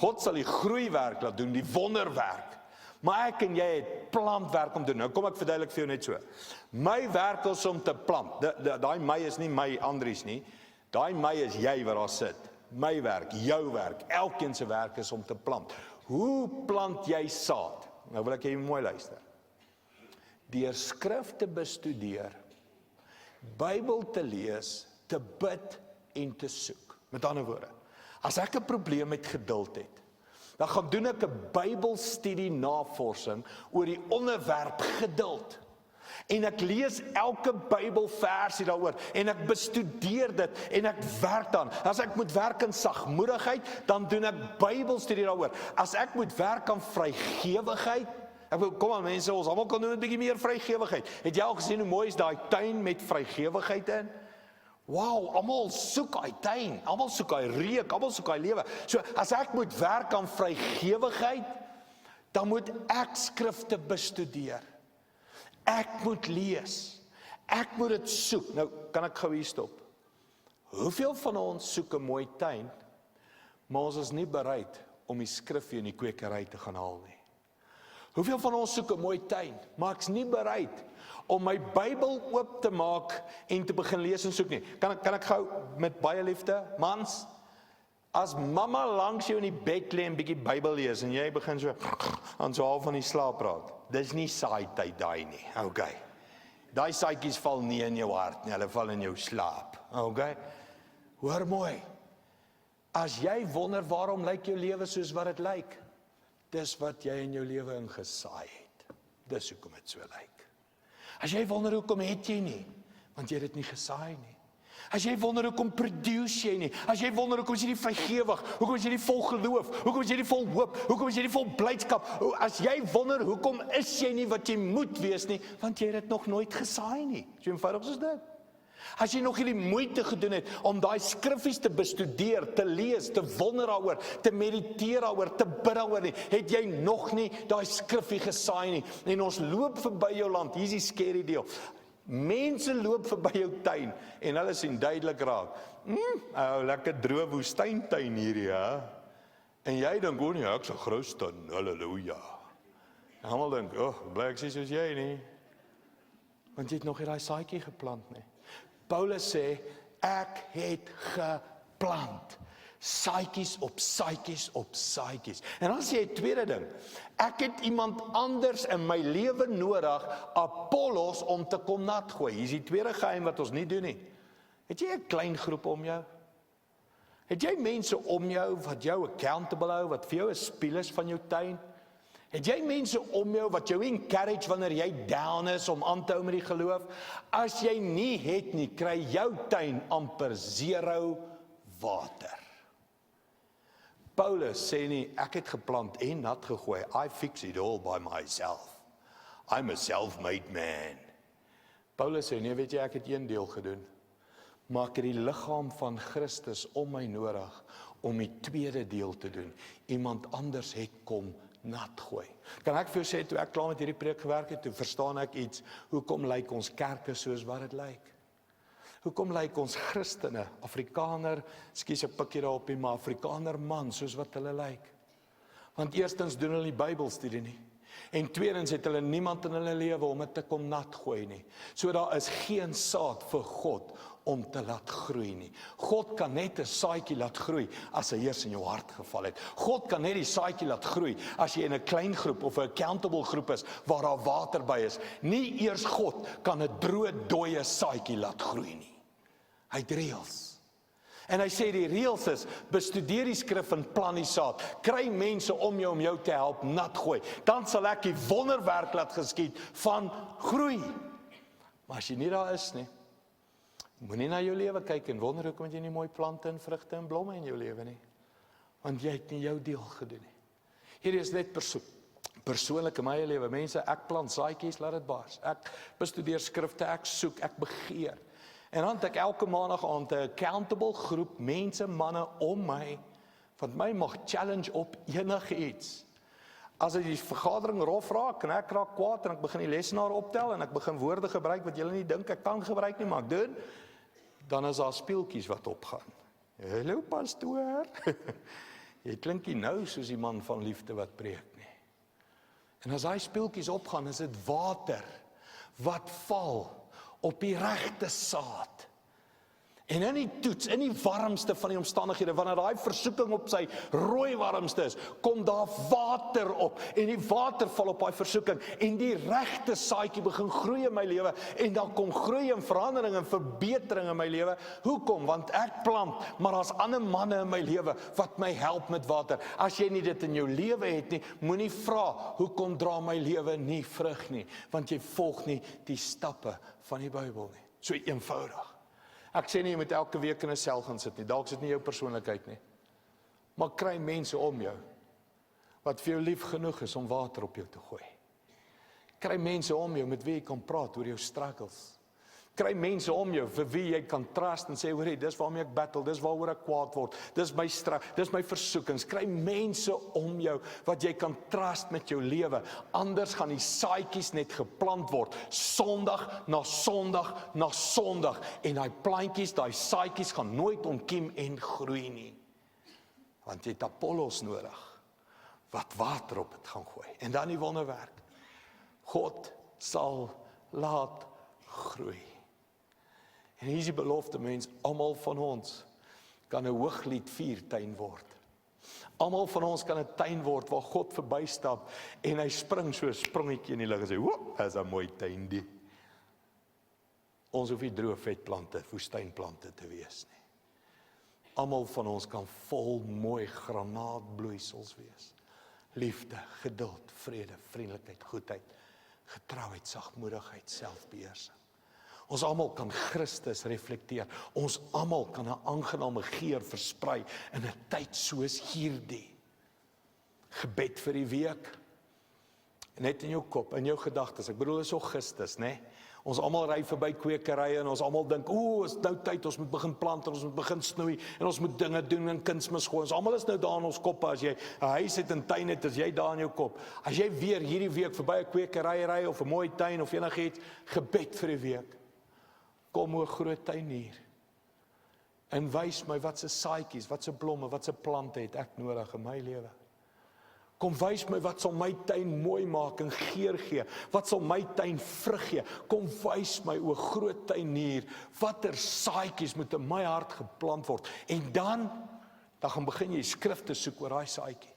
God sal die groeiwerk laat doen, die wonderwerk. Maar ek en jy het plantwerk om te doen. Nou kom ek verduidelik vir jou net so. My werk is om te plant. Daai my is nie my Andries nie. Daai my is jy wat daar sit. My werk, jou werk, elkeen se werk is om te plant. Hoe plant jy saad? Nou wil ek jy mooi luister. Deur skrif te bestudeer, Bybel te lees, te bid en te soek. Met ander woorde, as ek 'n probleem met geduld het, dan gaan doen ek 'n Bybelstudie navorsing oor die onderwerp geduld. En ek lees elke Bybelversie daaroor en ek bestudeer dit en ek werk dan. As ek moet werk in sagmoedigheid, dan doen ek Bybelstudie daaroor. As ek moet werk aan vrygewigheid, kom aan mense, ons almal kan doen 'n bietjie meer vrygewigheid. Het jy al gesien hoe mooi is daai tuin met vrygewigheid in? Wow, almal soek hy tuin, almal soek hy reuk, almal soek hy lewe. So as ek moet werk aan vrygewigheid, dan moet ek skrifte bestudeer. Ek moet lees. Ek moet dit soek. Nou, kan ek gou hier stop. Hoeveel van ons soek 'n mooi tuin, maar ons is nie bereid om die skrif in die kwekery te gaan haal nie? Hoeveel van ons soek 'n mooi tuin, maar ek's nie bereid om my Bybel oop te maak en te begin lees en soek nie? Kan ek gou met baie liefde, mans, as mamma langs jou in die bed lê en bietjie Bybel lees en jy begin so aan so half van die slaap praat, dis nie saai tyd daai nie, okay? Daai saaitjies val nie in jou hart nie, hulle val in jou slaap, okay? Hoor mooi, as jy wonder waarom lyk jou lewe soos wat dit lyk, dis wat jy in jou lewe ingesaai het. Dis hoekom dit so lyk. As jy wonder hoekom het jy nie, want jy het dit nie gesaai nie. As jy wonder hoekom produce jy nie, as jy wonder hoekom is jy nie vrygewig, hoekom is jy nie vol geloof, hoekom is jy nie vol hoop, hoekom is jy nie vol blydskap, as jy wonder hoekom is jy nie wat jy moet wees nie, want jy het dit nog nooit gesaai nie. So eenvoudig soos dit. As jy nog hierdie moeite gedoen het om daai skriffies te bestudeer, te lees, te wonder daaroor, te mediteer daaroor, te bid daaroor nie, het jy nog nie daai skriffie gesaai nie. En ons loop verby jou land, hier is die scary deel. Mense loop verby jou tuin en hulle sien duidelik raak. Lekker droë woestyntuin hierdie, ja. En jy dink, nee, ek's 'n Christen, halleluja. En almal dink, bly ek sê soos jy nie. Want jy het nog nie daai saadjie geplant nie. Paulus sê, ek het geplant. Saadjies op saadjies op saadjies. En dan sê hy tweede ding, ek het iemand anders in my lewe nodig, Apollos, om te kom nat gooi. Hier is die tweede geheim wat ons nie doen nie. Het jy 'n klein groep om jou? Het jy mense om jou wat jou accountable hou, wat vir jou 'n spieël is van jou tuin? Het jy mense om jou wat jou encourage wanneer jy down is om aan te hou met die geloof? As jy nie het nie, kry jou tuin amper 0 water. Paulus sê nie, ek het geplant en nat gegooi, I fix it all by myself. I'm a self-made man. Paulus sê, nee, weet jy, ek het een deel gedoen, maar ek het die liggaam van Christus om my nodig, om die tweede deel te doen. Iemand anders het kom nat gooi. Kan ek vir jou sê, toe ek klaar met hierdie preek gewerk het, toe verstaan ek iets, hoekom lyk ons kerke soos wat dit lyk? Hoekom lyk ons Christene, Afrikaner, skus ek pikkie daarop nie, maar Afrikaner man, soos wat hulle lyk? Want eerstens doen hulle nie Bybelstudie nie, en tweedens het hulle niemand in hulle lewe om dit te kom nat gooi nie. So daar is geen saad vir God om te laat groei nie. God kan net 'n saadjie laat groei as hy eers in jou hart geval het. God kan net die saadjie laat groei as jy in 'n klein groep of 'n accountable groep is waar daar water by is. Nie eers God kan 'n droë, dooie saadjie laat groei nie. Hy het reëls. En hy sê die reëls is, bestudeer die skrif en plan die saad. Kry mense om jou te help nat gooi. Dan sal ek die wonderwerk laat geskied van groei. Maar as jy nie daar is nie, moenie na jou lewe kyk en wonder hoekom jy nie mooi plante en vrugte en blomme in jou lewe nie. Want jy het nie jou deel gedoen nie. Hier is net persoonlik in my lewe. Mense, ek plant saadjies, laat dit bars. Ek bestudeer skrifte, ek soek, ek begeer. En dan het ek elke maandag aand 'n accountable groep mense, manne om my, wat my mag challenge op enigiets. As die vergadering rof raak en ek raak kwaad en ek begin die lesenaar optel en ek begin woorde gebruik wat julle nie dink ek kan gebruik nie, maar ek doen, dan is daar speeltjies wat opgaan. Hallo pastoor, jy klink nie nou soos die man van liefde wat preek nie. En as daai speeltjies opgaan, is dit water wat val op die regte saad. En in die toets, in die warmste van die omstandighede, wanneer daai versoeking op sy rooi warmste is, kom daar water op, en die water val op daai versoeking, en die regte saadjie begin groei in my lewe, en dan kom groei en verandering en verbetering in my lewe. Hoekom? Want ek plant, maar daar's ander manne in my lewe, wat my help met water. As jy nie dit in jou lewe het nie, moenie vra, hoekom dra my lewe nie vrug nie, want jy volg nie die stappe van die Bybel nie. So eenvoudig. Ek sê nie, jy moet elke week in 'n sel gaan sit nie, dalk is dit nie jou persoonlikheid nie. Maar kry mense om jou, wat vir jou lief genoeg is om water op jou te gooi. Kry mense om jou, met wie jy kan praat oor jou struggles. Kry mense om jou vir wie jy kan trust en sê, hoorie, dis waarmee ek battle, dis waaroor ek kwaad word, dis my straf, dis my versoekings. Kry mense om jou wat jy kan trust met jou lewe. Anders gaan die saadjies net geplant word, Sondag na Sondag na Sondag, en daai plantjies, daai saadjies gaan nooit ontkiem en groei nie. Want jy het Apollos nodig wat water op het gaan gooi. En dan die wonderwerk. God sal laat groei. En hier is die belofte, mens, almal van ons kan 'n Hooglied 4 tuin word. Almal van ons kan 'n tuin word waar God verbystap en hy spring so 'n sprongetjie in die lug en sê, "Woep, dis 'n mooi tuin die." Ons hoef nie droë vetplante, woestynplante te wees nie. Almal van ons kan vol mooi granaatbloeisels wees. Liefde, geduld, vrede, vriendelikheid, goedheid, getrouheid, sagmoedigheid, selfbeheersing. Ons almal kan Christus reflekteer. Ons almal kan 'n aangename geur versprei in 'n tyd soos hierdie. Gebed vir die week. Net in jou kop, in jou gedagtes. Ek bedoel, is Augustus, né? Ons almal ry verby kwekerye en ons almal dink, is nou tyd, ons moet begin plant en ons moet begin snoei en ons moet dinge doen en kunsmis gooi. Ons almal is nou daar in ons koppe. As jy 'n huis het en tuin het, is jy daar in jou kop. As jy weer hierdie week verby 'n kwekery ry of 'n mooi tuin of enigiets, gebed vir die week. Kom o groot tuinier en wys my wat se saadjies, wat se blomme, wat se plante het ek nodig in my lewe. Kom wys my wat sal my tuin mooi maak en geur gee, wat sal my tuin vrug gee. Kom wys my o groot tuinier, watter saadjies moet in my hart geplant word. En dan gaan begin jy skrifte soek oor daai saadjie.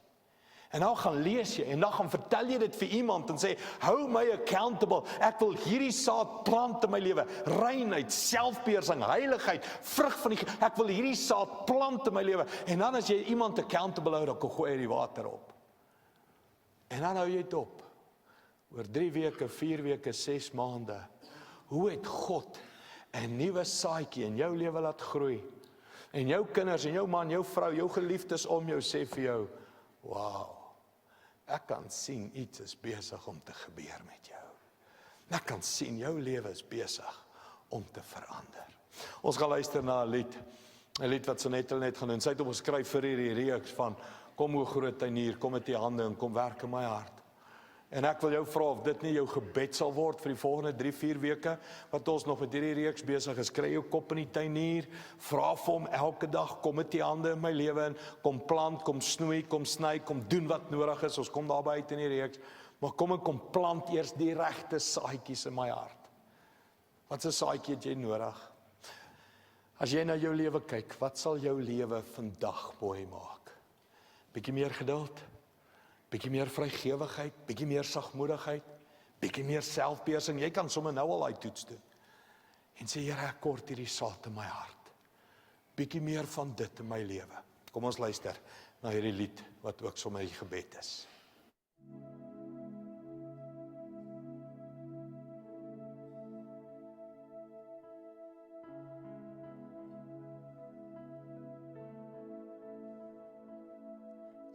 En dan gaan lees jy en dan gaan vertel jy dit vir iemand en sê, hou my accountable, ek wil hierdie saad plant in my lewe, reinheid, selfbeheersing, heiligheid, vrug van die, ek wil hierdie saad plant in my lewe. En dan as jy iemand accountable hou, dan gooi jy die water op. En dan hou jy dit op. Oor 3 weke, 4 weke, 6 maande. Hoe het God 'n nuwe saadjie in jou lewe laat groei? En jou kinders en jou man, jou vrou, jou geliefdes om jou sê vir jou, wow, ek kan sien iets is besig om te gebeur met jou. Ek kan sien jou lewe is besig om te verander. Ons gaan luister na 'n lied wat Sonette net gaan doen. Sy het hom geskryf vir hierdie reeks van kom o groot tuinier, kom met die hande en kom werk in my hart. En ek wil jou vra of dit nie jou gebed sal word vir die volgende 3-4 weke, wat ons nog met hierdie reeks besig is. Kry jou kop in die tuinier, vra vir hom elke dag, kom met die hande in my lewe in, kom plant, kom snoei, kom sny, kom doen wat nodig is. Ons kom daarby uit in die reeks, maar kom plant eers die regte saadjies in my hart. Wat 'n saadjie het jy nodig? As jy na jou lewe kyk, wat sal jou lewe vandag mooi maak? Bietjie meer geduld, bietjie meer vrygewigheid, bietjie meer sagmoedigheid, bietjie meer selfbeheersing. Jy kan sommer nou al daai toets doen. En sê, Here, ek kort hierdie saad in my hart. Bietjie meer van dit in my lewe. Kom ons luister na hierdie lied wat ook sommer 'n gebed is.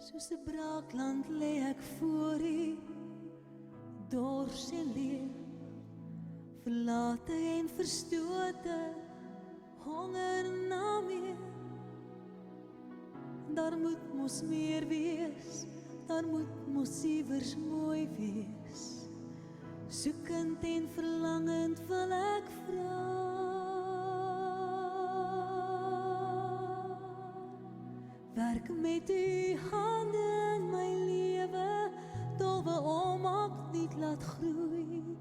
Soos 'n braakland lê ek voor U, dors en leeg, verlate en verstote, honger na meer. Daar moet mos meer wees, daar moet mos iewers mooi wees. Soekend en verlangend wil ek vra. Werk met U hande in my lewe, dowwe omaak niet laat groei.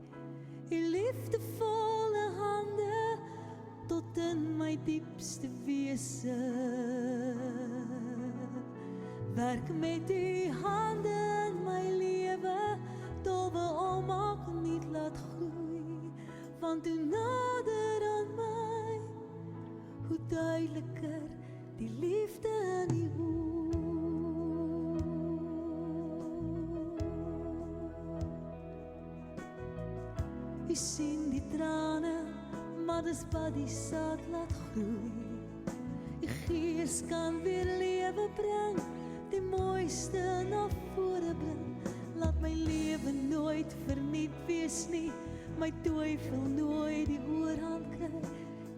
U liefdevolle hande tot in my diepste wese. Werk met U hande in my lewe, dowwe omaak niet laat groei. Want hoe nader aan my, hoe duideliker die liefde in U. U sien die trane, maar dis wat die saad laat groei. U gees kan weer lewe bring, die mooiste na vore bring. Laat my lewe nooit verniet wees nie, my twyfel nooit die oorhand kry.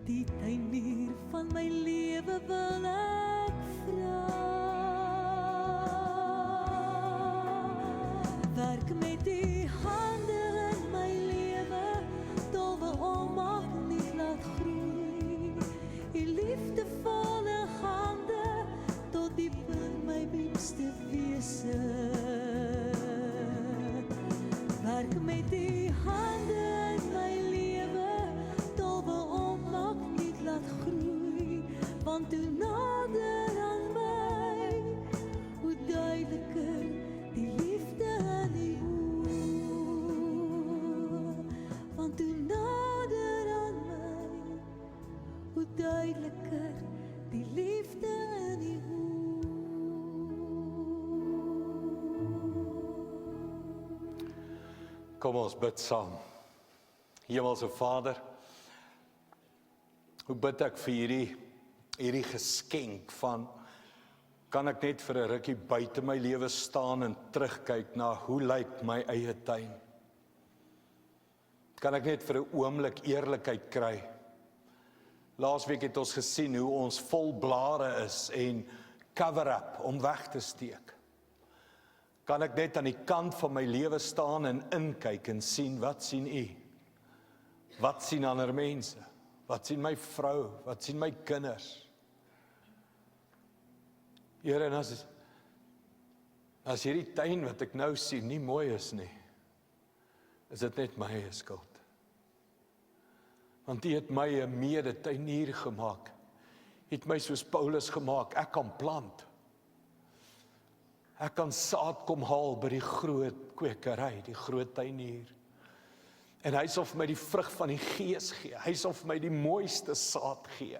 Die tuinier van my lewe wil ek vra. Werk met die hande in my lewe, tolwe almaak nie laat groei. Die liefdevolle hande, tot diep in my diepste wese. Werk met die hande in my lewe, tolwe almaak nie laat groei. Want hoe nader aan my, hoe duideliker die liefde in die oor. Want hoe nader aan my, hoe duideliker die liefde in die oor. Kom ons bid saam. Hemelse Vader, hoe bid ek vir hierdie geskenk van, kan ek net vir 'n rukkie buite my lewe staan en terugkyk na hoe lyk my eie tuin? Kan ek net vir 'n oomblik eerlikheid kry? Laasweek het ons gesien hoe ons vol blare is en cover-up om weg te steek. Kan ek net aan die kant van my lewe staan en inkyk en sien, wat sien U? Wat sien ander mense? Wat sien my vrou? Wat sien my kinders? Here, en as hierdie tuin wat ek nou sien nie mooi is nie, is dit net my eie skuld. Want U het my 'n mede-tuinier gemaak. U het my soos Paulus gemaak, ek kan plant. Ek kan saad kom haal by die groot kwekery, die groot tuinier. En hy sal vir my die vrug van die Gees gee. Hy sal vir my die mooiste saad gee.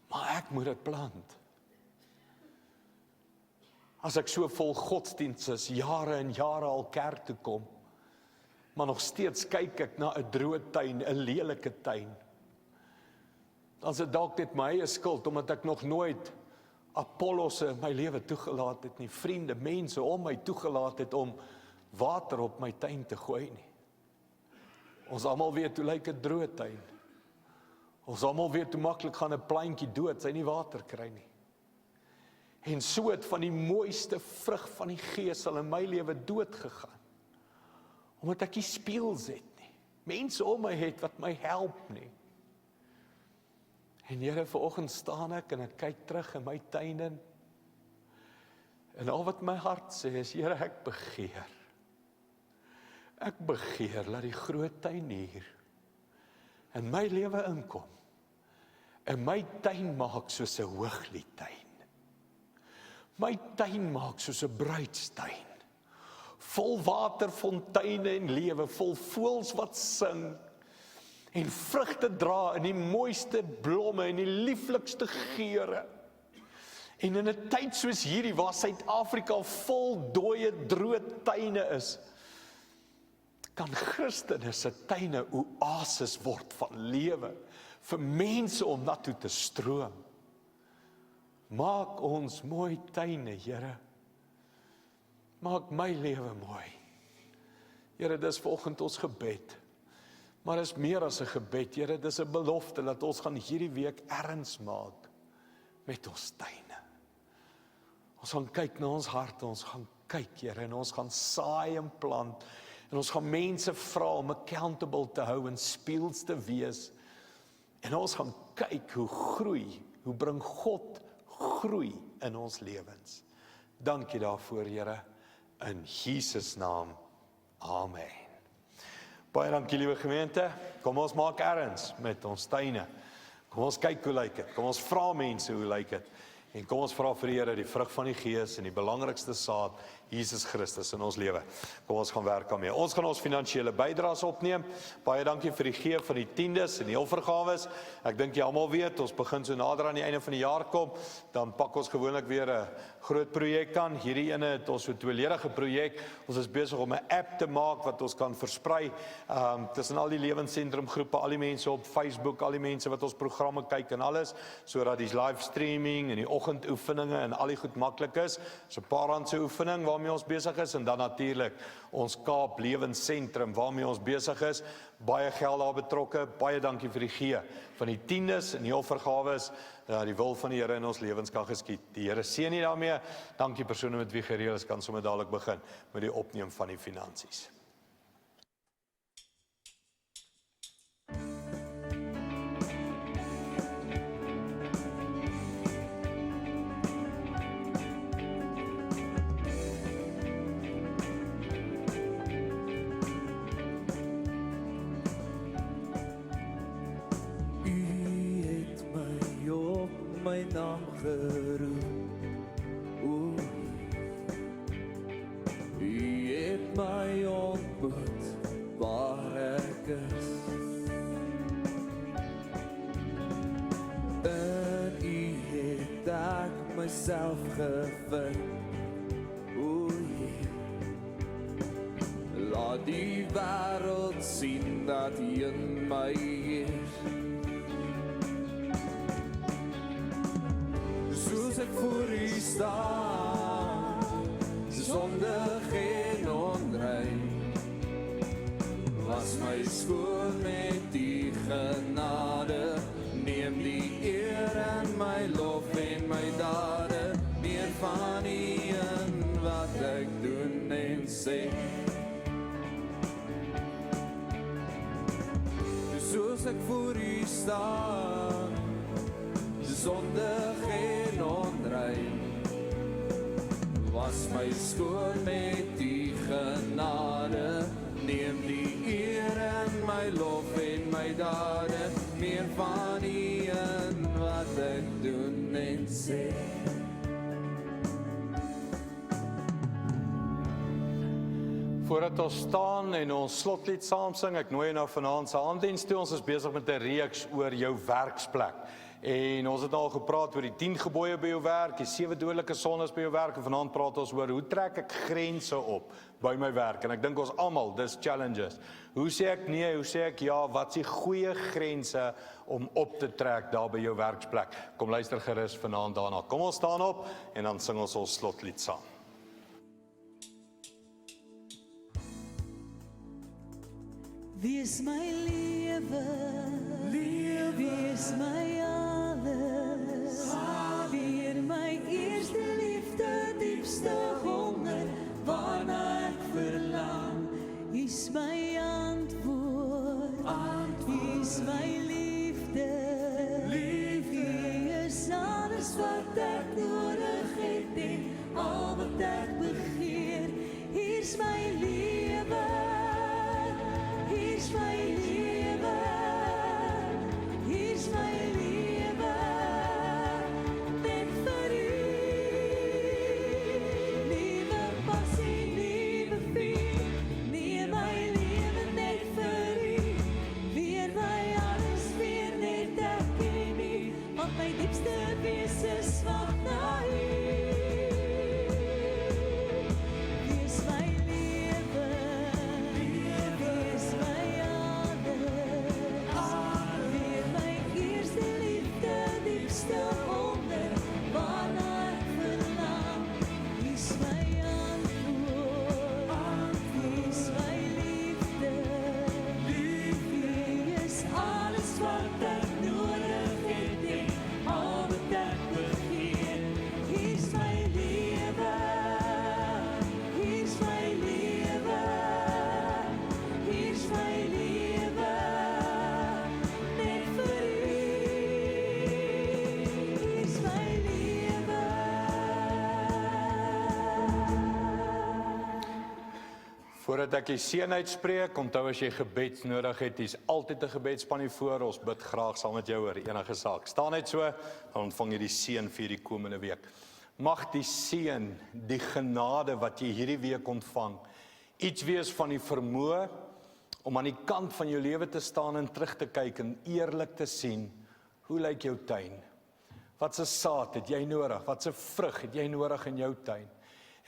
Maar ek moet dit plant. As ek so vol godsdienst is, jare en jare al kerk toe kom, maar nog steeds kyk ek na 'n droë tuin, 'n lelike tuin, dan is dit dalk net my eie skuld, omdat ek nog nooit Apollosse in my lewe toegelaat het nie, vriende, mense om my toegelaat het om water op my tuin te gooi nie. Ons almal weet hoe lyk 'n droë tuin. Ons almal weet hoe maklik gaan 'n plantjie dood, sy nie water kry nie. En so het van die mooiste vrug van die Gees al in my lewe dood gegaan. Omdat ek nie speels het nie. Mense om my het wat my help nie. En Here, vanoggend staan ek en ek kyk terug in my tuin in. En al wat my hart sê is, Here, ek begeer. Ek begeer dat die groot tuinier in my lewe inkom en my tuin maak soos 'n Hoogliedtuin. My tuin maak soos 'n bruidstuin. Vol waterfonteine en lewe, vol voëls wat sing en vrugte dra in die mooiste blomme en die lieflikste geure. En in 'n tyd soos hierdie waar Suid-Afrika vol dooie, droë tuine is, kan Christene se tuine oases word van lewe vir mense om na toe te stroom. Maak ons mooi tuine, Here. Maak my lewe mooi. Here, dis vanoggend ons gebed. Maar is meer as 'n gebed, Here, dis 'n belofte dat ons gaan hierdie week erns maak met ons tuine. Ons gaan kyk na ons harte, ons gaan kyk, Here, en ons gaan saai en plant. En ons gaan mense vra om accountable te hou en speels te wees. En ons gaan kyk hoe groei, hoe bring God groei in ons lewens. Dankie daarvoor, Here, in Jesus naam. Amen. Baie dankie, liewe gemeente. Kom ons maak erns met ons tuine. Kom ons kyk hoe lyk dit. Kom ons vra mense hoe lyk dit. En kom ons vra vir die Here die vrug van die Gees en die belangrikste saad, Jesus Christus in ons lewe. Kom ons gaan werk daarmee. Ons gaan ons finansiële bydraes opneem. Baie dankie vir die gee van die tiendes en die offergawes. Ek dink jy almal weet, ons begin so nader aan die einde van die jaar kom, dan pak ons gewoonlik weer 'n groot projek aan. Hierdie ene het ons so 'n tweeledige projek. Ons is besig om 'n app te maak wat ons kan versprei tussen al die Lewenssentrum groepe, al die mense op Facebook, al die mense wat ons programme kyk en alles, sodat die live streaming en die oggendoefeninge en al die goed maklik is. So 'n paar rand se oefening waarmee ons besig is en dan natuurlik ons Kaap Lewensentrum waarmee ons besig is. Baie geld daar betrokke. Baie dankie vir die gee van die tiendes en die offergawes. Die wil van die Here in ons lewens kan geskied. Die Here seën nie daarmee. Dankie persone met wie gereël is, kan sommer dadelik begin met die opneem van die finansies. My naam geroep. U het my ontmoet waar ek is. En u het ek myself gevind. Laat die wêreld sien dat u in my is. Soos ek voor u staan, sondig en onrein, was my skoon met die genade, neem die eer en my lof en my dade, meer van u en wat ek doen en sê. Soos ek voor u staan, sondig en onrein, was my skoon met die genade, neem die eer en my lof en my dade, meer van u en wat ek doen en sê. Voordat ons staan en ons slotlied saam sing, ek nooi nou vanaand se aanddiens toe. Ons is besig met 'n reeks oor jou werksplek. En ons het al gepraat oor die 10 gebooie by jou werk, die 7 dodelike sondes by jou werk, en vanaand praat ons oor hoe trek ek grense op by my werk. En ek dink ons almal, dis challenges. Hoe sê ek nee, hoe sê ek ja, wat is die goeie grense om op te trek daar by jou werksplek? Kom luister gerus vanaand daarna. Kom ons staan op en dan sing ons slotlied saam. Wees my lewe, wees my alles, weer my eerste liefde, diepste honger, waarna ek verlang, is my antwoord, is my liefde, U is alles wat ek nodig het en al wat ek begeer, hier is my lewe. Here's my lewe, here's my lewe, net vir u, liewe passie, liewe vriend, neem my lewe net vir u, weer my alles, weer net ek en u, want my diepste wese swak na u. Wees my lewe, wees my Voordat ek die seën uitspreek, onthou as jy gebed nodig het, dis altyd 'n gebedsspan hier voor. Ons bid graag saam met jou oor enige saak. Staan net so, dan ontvang jy die seën vir die komende week. Mag die seën, die genade wat jy hierdie week ontvang, iets wees van die vermoë om aan die kant van jou lewe te staan en terug te kyk en eerlik te sien, hoe lyk jou tuin? Wat se saad het jy nodig? Wat se vrug het jy nodig in jou tuin?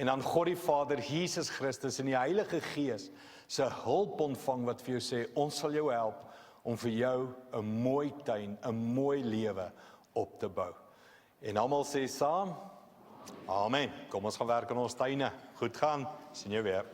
En dan God die Vader, Jesus Christus en die Heilige Gees se hulp ontvang wat vir jou sê, ons sal jou help om vir jou 'n mooi tuin, 'n mooi lewe op te bou. En almal sê saam, amen. Kom ons gaan werk aan ons tuine. Goed gaan, sien jou weer.